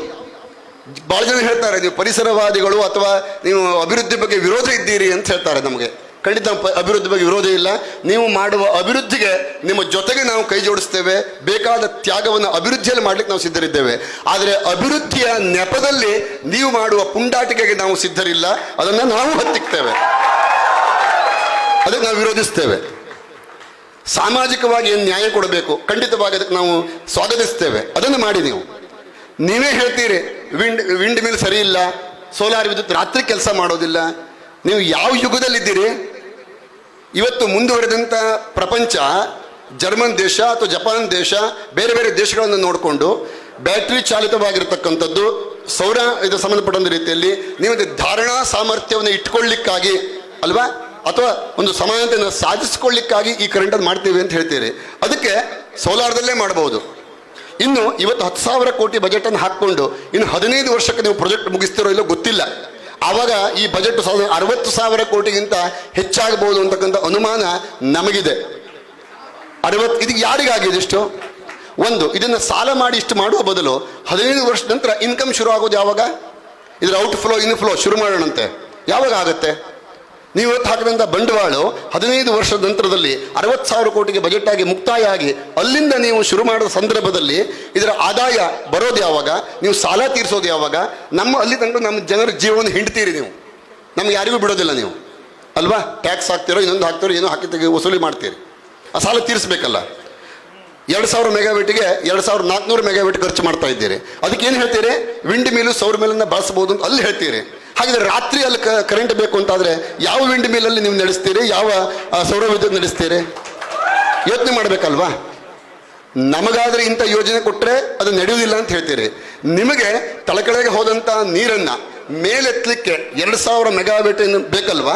ಬಹಳ ಜನ ಹೇಳ್ತಾರೆ ನೀವು ಪರಿಸರವಾದಿಗಳು ಅಥವಾ ನೀವು ಅಭಿವೃದ್ಧಿ ಬಗ್ಗೆ ವಿರೋಧ ಇದ್ದೀರಿ ಅಂತ ಹೇಳ್ತಾರೆ. ನಮಗೆ ಖಂಡಿತ ಅಭಿವೃದ್ಧಿ ಬಗ್ಗೆ ವಿರೋಧ ಇಲ್ಲ. ನೀವು ಮಾಡುವ ಅಭಿವೃದ್ಧಿಗೆ ನಿಮ್ಮ ಜೊತೆಗೆ ನಾವು ಕೈ ಜೋಡಿಸ್ತೇವೆ. ಬೇಕಾದ ತ್ಯಾಗವನ್ನು ಅಭಿವೃದ್ಧಿಯಲ್ಲಿ ಮಾಡ್ಲಿಕ್ಕೆ ನಾವು ಸಿದ್ಧರಿದ್ದೇವೆ. ಆದರೆ ಅಭಿವೃದ್ಧಿಯ ನೆಪದಲ್ಲಿ ನೀವು ಮಾಡುವ ಪುಂಡಾಟಿಕೆಗೆ ನಾವು ಸಿದ್ಧರಿಲ್ಲ. ಅದನ್ನು ನಾವು ಹತ್ತಿಕ್ತೇವೆ, ಅದಕ್ಕೆ ನಾವು ವಿರೋಧಿಸ್ತೇವೆ. ಸಾಮಾಜಿಕವಾಗಿ ಏನು ನ್ಯಾಯ ಕೊಡಬೇಕು, ಖಂಡಿತವಾಗಿ ಅದಕ್ಕೆ ನಾವು ಸ್ವಾಗತಿಸ್ತೇವೆ. ಅದನ್ನು ಮಾಡಿ. ನೀವೇ ಹೇಳ್ತೀರಿ ವಿಂಡ್ ಮಿಲ್ ಸರಿ ಇಲ್ಲ, ಸೋಲಾರ್ ವಿದ್ಯುತ್ ರಾತ್ರಿ ಕೆಲಸ ಮಾಡೋದಿಲ್ಲ. ನೀವು ಯಾವ ಯುಗದಲ್ಲಿದ್ದೀರಿ? ಇವತ್ತು ಮುಂದುವರೆದಂಥ ಪ್ರಪಂಚ, ಜರ್ಮನ್ ದೇಶ ಅಥವಾ ಜಪಾನ್ ದೇಶ, ಬೇರೆ ಬೇರೆ ದೇಶಗಳನ್ನು ನೋಡಿಕೊಂಡು ಬ್ಯಾಟ್ರಿ ಚಾಲಿತವಾಗಿರ್ತಕ್ಕಂಥದ್ದು, ಸೌರ ಇದು ಸಂಬಂಧಪಟ್ಟಂಥ ರೀತಿಯಲ್ಲಿ ನೀವು ಧಾರಣಾ ಸಾಮರ್ಥ್ಯವನ್ನು ಇಟ್ಕೊಳ್ಳಿಕ್ಕಾಗಿ ಅಲ್ವಾ, ಅಥವಾ ಒಂದು ಸಮಾನತೆಯನ್ನು ಸಾಧಿಸಿಕೊಳ್ಳಿಕ್ಕಾಗಿ ಈ ಕರೆಂಟನ್ನು ಮಾಡ್ತೀವಿ ಅಂತ ಹೇಳ್ತೀರಿ. ಅದಕ್ಕೆ ಸೋಲಾರ್ದಲ್ಲೇ ಮಾಡಬಹುದು. ಇನ್ನು ಇವತ್ತು 10,000 ಕೋಟಿ ಬಜೆಟನ್ನು ಹಾಕ್ಕೊಂಡು ಇನ್ನು 15 ವರ್ಷಕ್ಕೆ ನೀವು ಪ್ರಾಜೆಕ್ಟ್ ಮುಗಿಸ್ತಿರೋ ಇಲ್ಲೋ ಗೊತ್ತಿಲ್ಲ. ಆವಾಗ ಈ ಬಜೆಟ್ 60,000 ಕೋಟಿಗಿಂತ ಹೆಚ್ಚಾಗಬಹುದು ಅಂತಕ್ಕಂಥ ಅನುಮಾನ ನಮಗಿದೆ. ಇದು ಯಾರಿಗಾಗಿದೆ ಇಷ್ಟು? ಒಂದು, ಇದನ್ನು ಸಾಲ ಮಾಡಿ ಇಷ್ಟು ಮಾಡುವ ಬದಲು 15 ವರ್ಷದ ನಂತರ ಇನ್ಕಮ್ ಶುರು ಆಗೋದು ಯಾವಾಗ? ಇದರ ಔಟ್ಫ್ಲೋ ಇನ್ಫ್ಲೋ ಶುರು ಮಾಡೋಣಂತೆ. ಯಾವಾಗ ಆಗುತ್ತೆ? ನೀವು ಇವತ್ತು ಹಾಕಿದಂಥ ಬಂಡವಾಳ 15 ವರ್ಷದ ನಂತರದಲ್ಲಿ 60,000 ಕೋಟಿಗೆ ಬಜೆಟ್ ಆಗಿ ಮುಕ್ತಾಯ ಆಗಿ ಅಲ್ಲಿಂದ ನೀವು ಶುರು ಮಾಡಿದ ಸಂದರ್ಭದಲ್ಲಿ ಇದರ ಆದಾಯ ಬರೋದು ಯಾವಾಗ? ನೀವು ಸಾಲ ತೀರಿಸೋದು ಯಾವಾಗ? ಅಲ್ಲಿ ತನಕ ನಮ್ಮ ಜನರ ಜೀವವನ್ನು ಹಿಂಡ್ತೀರಿ ನೀವು. ನಮ್ಗೆ ಯಾರಿಗೂ ಬಿಡೋದಿಲ್ಲ ನೀವು ಅಲ್ವಾ? ಟ್ಯಾಕ್ಸ್ ಹಾಕ್ತಿರೋ, ಇನ್ನೊಂದು ಹಾಕ್ತಿರೋ, ಏನೋ ಹಾಕಿ ತೆಗೆ ವಸೂಲಿ ಮಾಡ್ತೀರಿ. ಆ ಸಾಲ ತೀರಿಸ್ಬೇಕಲ್ಲ. 2,000 ಮೆಗಾವೇಟಿಗೆ 2,400 ಮೆಗಾವೇಟ್ ಖರ್ಚು ಮಾಡ್ತಾ ಇದ್ದೀರಿ. ಅದಕ್ಕೆ ಏನು ಹೇಳ್ತೀರಿ? ವಿಂಡ್ ಮಿಲ್, ಸೌರ ಮಿಲ್ಲನ್ನು ಬಳಸಬಹುದು ಅಂತ ಅಲ್ಲಿ ಹೇಳ್ತೀರಿ. ಹಾಗಿದ್ರೆ ರಾತ್ರಿ ಅಲ್ಲಿ ಕರೆಂಟ್ ಬೇಕು ಅಂತಾದರೆ ಯಾವ ವಿಂಡ್ ಮಿಲ್ಲಲ್ಲಿ ನೀವು ನಡೆಸ್ತೀರಿ? ಯಾವ ಸೌರ ವಿದ್ಯುತ್ ನಡೆಸ್ತೀರಿ? ಯೋಚನೆ ಮಾಡಬೇಕಲ್ವಾ? ನಮಗಾದರೆ ಇಂಥ ಯೋಜನೆ ಕೊಟ್ಟರೆ ಅದು ನಡೆಯುವುದಿಲ್ಲ ಅಂತ ಹೇಳ್ತೀರಿ. ನಿಮಗೆ ತಳಕೆಳಗೆ ಹೋದಂಥ ನೀರನ್ನು ಮೇಲೆತ್ತಲಿಕ್ಕೆ 2,000 ಮೆಗಾವೇಟ್ ಬೇಕಲ್ವಾ?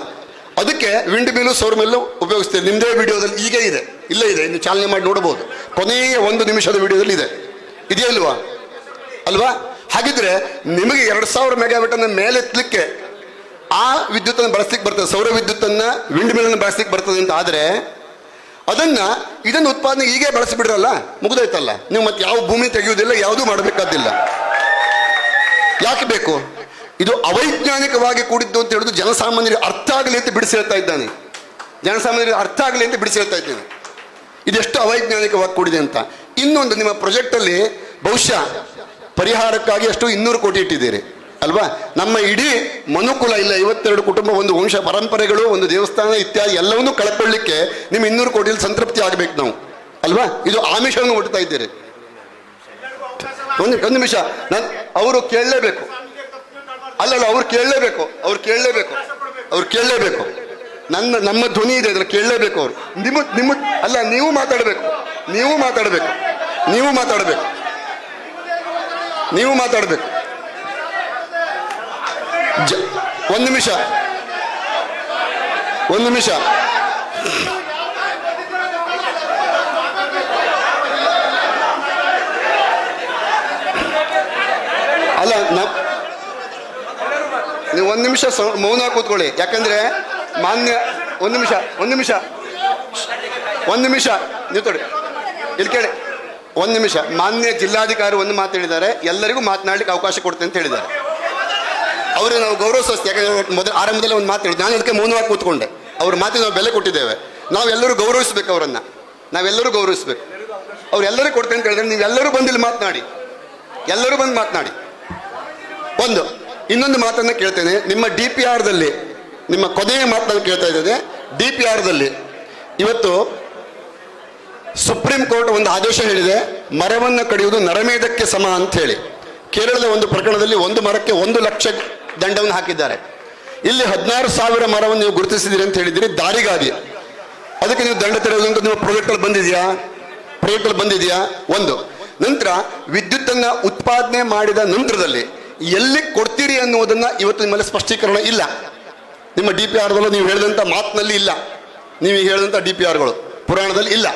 ಅದಕ್ಕೆ ವಿಂಡ್ ಮಿಲ್ಲು, ಸೌರ ಮಿಲ್ಲು ಉಪಯೋಗಿಸ್ತೀರಿ. ನಿಮ್ಮದೇ ವಿಡಿಯೋದಲ್ಲಿ ಈಗ ಇದೆ, ಇಲ್ಲೇ ಇದೆ, ಇನ್ನು ಚಾಲನೆ ಮಾಡಿ ನೋಡಬಹುದು. ಕೊನೆಯ 1 ನಿಮಿಷದ ವಿಡಿಯೋದಲ್ಲಿ ಇದೆ, ಇದೆಯಾ ಇಲ್ವಾ? ಅಲ್ವಾ? ಹಾಗಿದ್ರೆ ನಿಮಗೆ 2,000 ಮೆಗಾವೇಟನ್ನು ಮೇಲೆತ್ತಲಿಕ್ಕೆ ಆ ವಿದ್ಯುತ್ತನ್ನು ಬಳಸ್ಲಿಕ್ಕೆ ಬರ್ತದೆ, ಸೌರ ವಿದ್ಯುತ್ತನ್ನು, ವಿಂಡ್ ಮಿಲ್ಲನ್ನು ಬಳಸ್ಲಿಕ್ಕೆ ಬರ್ತದೆ ಅಂತ ಆದರೆ ಇದನ್ನು ಉತ್ಪಾದನೆ ಹೀಗೆ ಬಳಸಿಬಿಡ್ರಲ್ಲ, ಮುಗಿದೋಯ್ತಲ್ಲ. ನೀವು ಮತ್ತೆ ಯಾವ ಭೂಮಿ ತೆಗೆಯುವುದಿಲ್ಲ, ಯಾವುದೂ ಮಾಡಬೇಕಾದಿಲ್ಲ. ಯಾಕೆ ಬೇಕು? ಇದು ಅವೈಜ್ಞಾನಿಕವಾಗಿ ಕೂಡಿದ್ದು ಅಂತ ಹೇಳಿದ್ರು ಜನಸಾಮಾನ್ಯರಿಗೆ ಅರ್ಥ ಆಗಲಿ ಅಂತ ಬಿಡಿಸಿ ಹೇಳ್ತಾ ಇದ್ದಾನೆ. ಜನಸಾಮಾನ್ಯರಿಗೆ ಅರ್ಥ ಆಗಲಿ ಅಂತ ಬಿಡಿಸಿ ಹೇಳ್ತಾ ಇದ್ದೇನೆ. ಇದೆಷ್ಟು ಅವೈಜ್ಞಾನಿಕವಾಗಿ ಕೂಡಿದೆ ಅಂತ. ಇನ್ನೊಂದು, ನಿಮ್ಮ ಪ್ರಾಜೆಕ್ಟಲ್ಲಿ ಬಹುಶಃ ಪರಿಹಾರಕ್ಕಾಗಿ ಅಷ್ಟು 200 ಕೋಟಿ ಇಟ್ಟಿದ್ದೀರಿ ಅಲ್ವಾ? ನಮ್ಮ ಇಡೀ ಮನುಕುಲ ಇಲ್ಲ 52 ಕುಟುಂಬ, ಒಂದು ವಂಶ ಪರಂಪರೆಗಳು, ಒಂದು ದೇವಸ್ಥಾನ ಇತ್ಯಾದಿ ಎಲ್ಲವನ್ನೂ ಕಳ್ಕೊಳ್ಳಿಕ್ಕೆ ನಿಮ್ಮ 200 ಕೋಟಿಯಲ್ಲಿ ಸಂತೃಪ್ತಿ ಆಗಬೇಕು ನಾವು ಅಲ್ವಾ? ಇದು ಆಮಿಷವನ್ನು ಒಡ್ತಾ ಇದ್ದೀರಿ. ಒಂದು ನಿಮಿಷ, ಅವರು ಕೇಳಲೇಬೇಕು. ಅಲ್ಲಲ್ಲ, ಅವ್ರು ಕೇಳಲೇಬೇಕು. ನಮ್ಮ ಧ್ವನಿ ಇದೆ, ಅದ್ರ ಕೇಳಲೇಬೇಕು ಅವರು. ನಿಮ್ಮ ಅಲ್ಲ, ನೀವು ಮಾತಾಡಬೇಕು. ಒಂದು ನಿಮಿಷ. ಅಲ್ಲ, ನೀವು 1 ನಿಮಿಷ ಮೌನ ಕೂತ್ಕೊಳ್ಳಿ. ಯಾಕಂದ್ರೆ ಮಾನ್ಯ ಒಂದು ನಿಮಿಷ ನೀವು ತೊಡಿ, ಇಲ್ಲಿ ಕೇಳಿ. 1 ನಿಮಿಷ. ಮಾನ್ಯ ಜಿಲ್ಲಾಧಿಕಾರಿ ಒಂದು ಮಾತು ಹೇಳಿದ್ದಾರೆ, ಎಲ್ಲರಿಗೂ ಮಾತನಾಡ್ಲಿಕ್ಕೆ ಅವಕಾಶ ಕೊಡ್ತೇನೆ ಅಂತ ಹೇಳಿದ್ದಾರೆ. ಅವ್ರಿಗೆ ನಾವು ಗೌರವಿಸ್ತೀವಿ. ಯಾಕಂದ್ರೆ ಆರಂಭದಲ್ಲಿ ಒಂದು ಮಾತು ಹೇಳಿದ್ರು, ನಾನು ಅದಕ್ಕೆ ಮೌನವಾಗಿ ಕೂತ್ಕೊಂಡೆ. ಅವ್ರ ಮಾತಿಗೆ ನಾವು ಬೆಲೆ ಕೊಟ್ಟಿದ್ದೇವೆ. ನಾವೆಲ್ಲರೂ ಗೌರವಿಸ್ಬೇಕು, ಅವರನ್ನು ನಾವೆಲ್ಲರೂ ಗೌರವಿಸ್ಬೇಕು. ಅವ್ರು ಎಲ್ಲರೂ ಕೊಡ್ತೇನೆ ಅಂತ ಹೇಳಿದ್ರೆ ನೀವೆಲ್ಲರೂ ಬಂದಿಲ್ಲಿ ಮಾತನಾಡಿ, ಎಲ್ಲರೂ ಬಂದು ಮಾತನಾಡಿ. ಇನ್ನೊಂದು ಮಾತನ್ನು ಕೇಳ್ತೇನೆ. ನಿಮ್ಮ DPRದಲ್ಲಿ, ನಿಮ್ಮ ಕೊನೆಯ ಮಾತನ್ನು ಕೇಳ್ತಾ ಇದ್ದೇನೆ. DPRದಲ್ಲಿ ಇವತ್ತು ಸುಪ್ರೀಂ ಕೋರ್ಟ್ ಒಂದು ಆದೇಶ ಹೇಳಿದೆ, ಮರವನ್ನು ಕಡಿಯುವುದು ನರಮೇಧಕ್ಕೆ ಸಮ ಅಂತ ಹೇಳಿ. ಕೇರಳದ ಒಂದು ಪ್ರಕರಣದಲ್ಲಿ 1 ಮರಕ್ಕೆ 1 ಲಕ್ಷ ದಂಡವನ್ನು ಹಾಕಿದ್ದಾರೆ. ಇಲ್ಲಿ 16,000 ಮರವನ್ನು ನೀವು ಗುರುತಿಸಿದಿರಿ ಅಂತ ಹೇಳಿದಿರಿ ದಾರಿಗಾಗಿ. ಅದಕ್ಕೆ ನೀವು ದಂಡ ತೆರೆಯುವುದು ಅಂತ ನಿಮ್ಮ ಪ್ರಾಜೆಕ್ಟಲ್ಲಿ ಬಂದಿದೆಯಾ? ಒಂದು. ನಂತರ ವಿದ್ಯುತ್ತನ್ನು ಉತ್ಪಾದನೆ ಮಾಡಿದ ನಂತರದಲ್ಲಿ ಎಲ್ಲಿ ಕೊಡ್ತೀರಿ ಅನ್ನುವುದನ್ನ ಇವತ್ತು ನಿಮ್ಮಲ್ಲಿ ಸ್ಪಷ್ಟೀಕರಣ ಇಲ್ಲ. ನಿಮ್ಮ DPRದಲ್ಲೂ ನೀವು ಹೇಳಿದಂಥ ಮಾತಿನಲ್ಲಿ ಇಲ್ಲ. ನೀವು ಹೇಳಿದಂಥ DPRಗಳು ಪುರಾಣದಲ್ಲಿ ಇಲ್ಲ.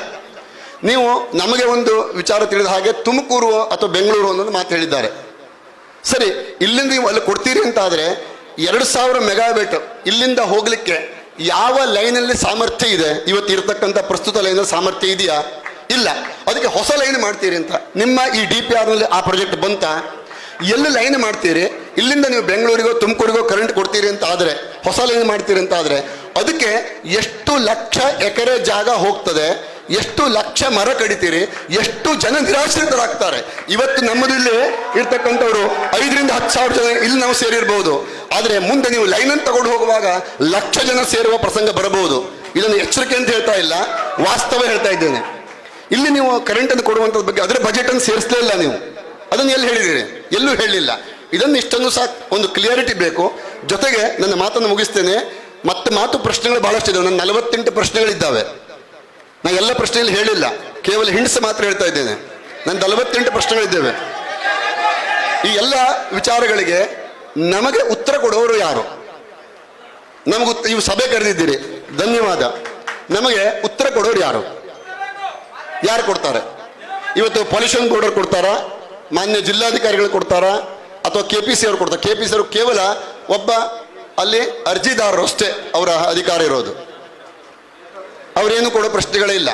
ನೀವು ನಮಗೆ ಒಂದು ವಿಚಾರ ತಿಳಿದ ಹಾಗೆ ತುಮಕೂರು ಅಥವಾ ಬೆಂಗಳೂರು ಅನ್ನೋದು ಮಾತು ಹೇಳಿದ್ದಾರೆ. ಸರಿ, ಇಲ್ಲಿಂದ ನೀವು ಅಲ್ಲಿ ಕೊಡ್ತೀರಿ ಅಂತ ಆದರೆ 2,000 ಮೆಗಾವೇಟ್ ಇಲ್ಲಿಂದ ಹೋಗ್ಲಿಕ್ಕೆ ಯಾವ ಲೈನಲ್ಲಿ ಸಾಮರ್ಥ್ಯ ಇದೆ? ಇವತ್ತು ಇರತಕ್ಕಂಥ ಪ್ರಸ್ತುತ ಲೈನಲ್ಲಿ ಸಾಮರ್ಥ್ಯ ಇದೆಯಾ? ಇಲ್ಲ. ಅದಕ್ಕೆ ಹೊಸ ಲೈನ್ ಮಾಡ್ತೀರಿ ಅಂತ ನಿಮ್ಮ ಈ DPRನಲ್ಲಿ ಆ ಪ್ರಾಜೆಕ್ಟ್ ಬಂತ? ಎಲ್ಲಿ ಲೈನ್ ಮಾಡ್ತೀರಿ? ಇಲ್ಲಿಂದ ನೀವು ಬೆಂಗಳೂರಿಗೋ ತುಮಕೂರಿಗೋ ಕರೆಂಟ್ ಕೊಡ್ತೀರಿ ಅಂತ ಆದರೆ, ಹೊಸ ಲೈನ್ ಮಾಡ್ತೀರಿ ಅಂತ ಆದರೆ ಅದಕ್ಕೆ ಎಷ್ಟು ಲಕ್ಷ ಎಕರೆ ಜಾಗ ಹೋಗ್ತದೆ, ಎಷ್ಟು ಲಕ್ಷ ಮರ ಕಡಿತೀರಿ, ಎಷ್ಟು ಜನ ನಿರಾಶ್ರಿತರಾಗ್ತಾರೆ. ಇವತ್ತು ನಮ್ಮದು ಇಲ್ಲಿ ಇರ್ತಕ್ಕಂಥವ್ರು 5 ರಿಂದ 10 ಸಾವಿರ ಜನ ಇಲ್ಲಿ ನಾವು ಸೇರಿರ್ಬೋದು. ಆದರೆ ಮುಂದೆ ನೀವು ಲೈನನ್ನು ತಗೊಂಡು ಹೋಗುವಾಗ ಲಕ್ಷ ಜನ ಸೇರುವ ಪ್ರಸಂಗ ಬರಬಹುದು. ಇದನ್ನು ಎಚ್ಚರಿಕೆ ಅಂತ ಹೇಳ್ತಾ ಇಲ್ಲ, ವಾಸ್ತವ ಹೇಳ್ತಾ ಇದ್ದೇನೆ. ಇಲ್ಲಿ ನೀವು ಕರೆಂಟನ್ನು ಕೊಡುವಂಥದ್ದು ಬಗ್ಗೆ ಅದರ ಬಜೆಟನ್ನು ಸೇರಿಸಲೇ ಇಲ್ಲ. ನೀವು ಅದನ್ನು ಎಲ್ಲಿ ಹೇಳಿದ್ದೀರಿ? ಎಲ್ಲೂ ಹೇಳಲಿಲ್ಲ. ಇದನ್ನು ಇಷ್ಟನ್ನು ಸಹ ಒಂದು ಕ್ಲಿಯರಿಟಿ ಬೇಕು. ಜೊತೆಗೆ ನನ್ನ ಮಾತನ್ನು ಮುಗಿಸ್ತೇನೆ. ಮತ್ತೆ ಪ್ರಶ್ನೆಗಳು ಬಹಳಷ್ಟಿದೆ. ನನ್ನ 48 ಪ್ರಶ್ನೆಗಳಿದ್ದಾವೆ. ನಾನು ಎಲ್ಲ ಪ್ರಶ್ನೆಯಲ್ಲಿ ಹೇಳಿಲ್ಲ, ಕೇವಲ ಹಿಂಡ್ಸ್ ಮಾತ್ರ ಹೇಳ್ತಾ ಇದ್ದೇನೆ. ನನ್ನ 48 ಪ್ರಶ್ನೆಗಳಿದ್ದೇವೆ. ಈ ಎಲ್ಲ ವಿಚಾರಗಳಿಗೆ ನಮಗೆ ಉತ್ತರ ಕೊಡುವವರು ಯಾರು? ಇವು ಸಭೆ ಕರೆದಿದ್ದೀರಿ, ಧನ್ಯವಾದ. ನಮಗೆ ಉತ್ತರ ಕೊಡೋರು ಯಾರು? ಯಾರು ಕೊಡ್ತಾರೆ? ಇವತ್ತು ಪೊಲ್ಯೂಷನ್ ಬೋರ್ಡ್ ಅವ್ರು ಕೊಡ್ತಾರಾ, ಮಾನ್ಯ ಜಿಲ್ಲಾಧಿಕಾರಿಗಳು ಕೊಡ್ತಾರಾ, ಅಥವಾ KPC ಅವರು ಕೊಡ್ತಾರೆ? KPC ಅವರು ಕೇವಲ ಒಬ್ಬ ಅಲ್ಲಿ ಅರ್ಜಿದಾರರು ಅಷ್ಟೇ ಅವರ ಅಧಿಕಾರ ಇರೋದು, ಅವರೇನು ಕೊಡೋ ಪ್ರಶ್ನೆಗಳೇ ಇಲ್ಲ.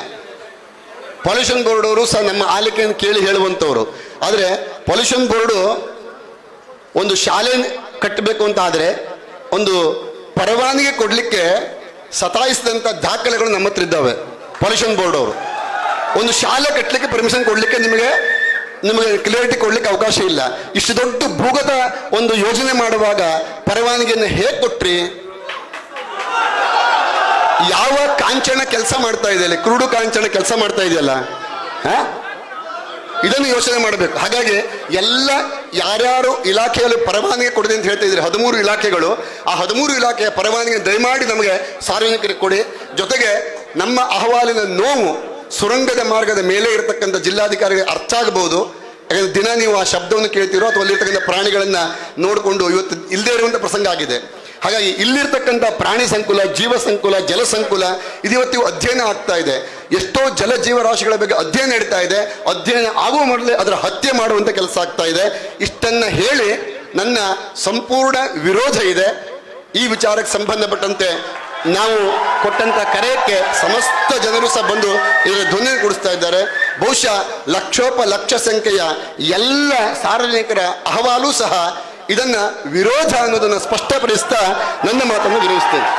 ಪೊಲ್ಯೂಷನ್ ಬೋರ್ಡ್ ಅವರು ಸಹ ನಮ್ಮ ಆಲಿಕೆಯನ್ನು ಕೇಳಿ ಹೇಳುವಂಥವ್ರು. ಆದರೆ ಪೊಲ್ಯೂಷನ್ ಬೋರ್ಡು ಒಂದು ಶಾಲೆ ಕಟ್ಟಬೇಕು ಅಂತ ಆದರೆ ಒಂದು ಪರವಾನಗಿ ಕೊಡಲಿಕ್ಕೆ ಸತಾಯಿಸಿದಂಥ ದಾಖಲೆಗಳು ನಮ್ಮ ಹತ್ರ ಇದ್ದಾವೆ. ಪೊಲ್ಯೂಷನ್ ಬೋರ್ಡ್ ಅವರು ಒಂದು ಶಾಲೆ ಕಟ್ಟಲಿಕ್ಕೆ ಪರ್ಮಿಷನ್ ಕೊಡಲಿಕ್ಕೆ ನಿಮಗೆ ಕ್ಲಿಯರಿಟಿ ಕೊಡ್ಲಿಕ್ಕೆ ಅವಕಾಶ ಇಲ್ಲ. ಇಷ್ಟು ದೊಡ್ಡ ಭೂಗತ ಒಂದು ಯೋಜನೆ ಮಾಡುವಾಗ ಪರವಾನಗಿಯನ್ನು ಹೇಗೆ ಕೊಟ್ರಿ? ಯಾವ ಕಾಂಚನ ಕೆಲಸ ಮಾಡ್ತಾ ಇದೆಯಲ್ಲ, ಕ್ರೂಡು ಕಾಂಚನ ಕೆಲಸ ಮಾಡ್ತಾ ಇದೆಯಲ್ಲ, ಇದನ್ನು ಯೋಚನೆ ಮಾಡಬೇಕು. ಹಾಗಾಗಿ ಎಲ್ಲ ಯಾರ್ಯಾರು ಇಲಾಖೆಯಲ್ಲಿ ಪರವಾನಗಿ ಕೊಡಿದೆ ಅಂತ ಹೇಳ್ತಾ ಇದ್ದಾರೆ, 13 ಇಲಾಖೆಗಳು, ಆ 13 ಇಲಾಖೆಯ ಪರವಾನಗಿ ದಯಮಾಡಿ ನಮಗೆ ಸಾರ್ವಜನಿಕರಿಗೆ ಕೊಡಿ. ಜೊತೆಗೆ ನಮ್ಮ ಅಹವಾಲಿನ ನೋವು ಸುರಂಗದ ಮಾರ್ಗದ ಮೇಲೆ ಇರತಕ್ಕಂಥ ಜಿಲ್ಲಾಧಿಕಾರಿಗೆ ಅರ್ಥ ಆಗಬಹುದು. ಯಾಕಂದ್ರೆ ದಿನ ನೀವು ಆ ಶಬ್ದವನ್ನು ಕೇಳ್ತಿರೋ ಅಥವಾ ಅಲ್ಲಿರ್ತಕ್ಕಂಥ ಪ್ರಾಣಿಗಳನ್ನ ನೋಡಿಕೊಂಡು ಇವತ್ತು ಇಲ್ಲದೇ ಇರುವಂಥ ಪ್ರಸಂಗ ಆಗಿದೆ. ಹಾಗಾಗಿ ಇಲ್ಲಿರ್ತಕ್ಕಂಥ ಪ್ರಾಣಿ ಸಂಕುಲ, ಜೀವ ಸಂಕುಲ, ಜಲ ಸಂಕುಲ ಇದು ಅಧ್ಯಯನ ಆಗ್ತಾ ಇದೆ. ಎಷ್ಟೋ ಜಲ ಜೀವರಾಶಿಗಳ ಬಗ್ಗೆ ಅಧ್ಯಯನ ನಡೀತಾ ಇದೆ. ಅಧ್ಯಯನ ಆಗುವ ಮೊದಲೇ ಅದರ ಹತ್ಯೆ ಮಾಡುವಂಥ ಕೆಲಸ ಆಗ್ತಾ ಇದೆ. ಇಷ್ಟನ್ನ ಹೇಳಿ ನನ್ನ ಸಂಪೂರ್ಣ ವಿರೋಧ ಇದೆ. ಈ ವಿಚಾರಕ್ಕೆ ಸಂಬಂಧಪಟ್ಟಂತೆ ನಾವು ಕೊಟ್ಟಂತ ಕರೆಯಕ್ಕೆ ಸಮಸ್ತ ಜನರು ಸಹ ಬಂದು ಇದರ ಧ್ವನಿ ಕೊಡಿಸ್ತಾ ಇದ್ದಾರೆ. ಬಹುಶಃ ಲಕ್ಷೋಪಲಕ್ಷ ಸಂಖ್ಯೆಯ ಎಲ್ಲ ಸಾರ್ವಜನಿಕರ ಅಹವಾಲು ಸಹ ಇದನ್ನ ವಿರೋಧ ಅನ್ನೋದನ್ನು ಸ್ಪಷ್ಟಪಡಿಸ್ತಾ ನನ್ನ ಮಾತನ್ನು ವಿರೋಧಿಸ್ತೇನೆ.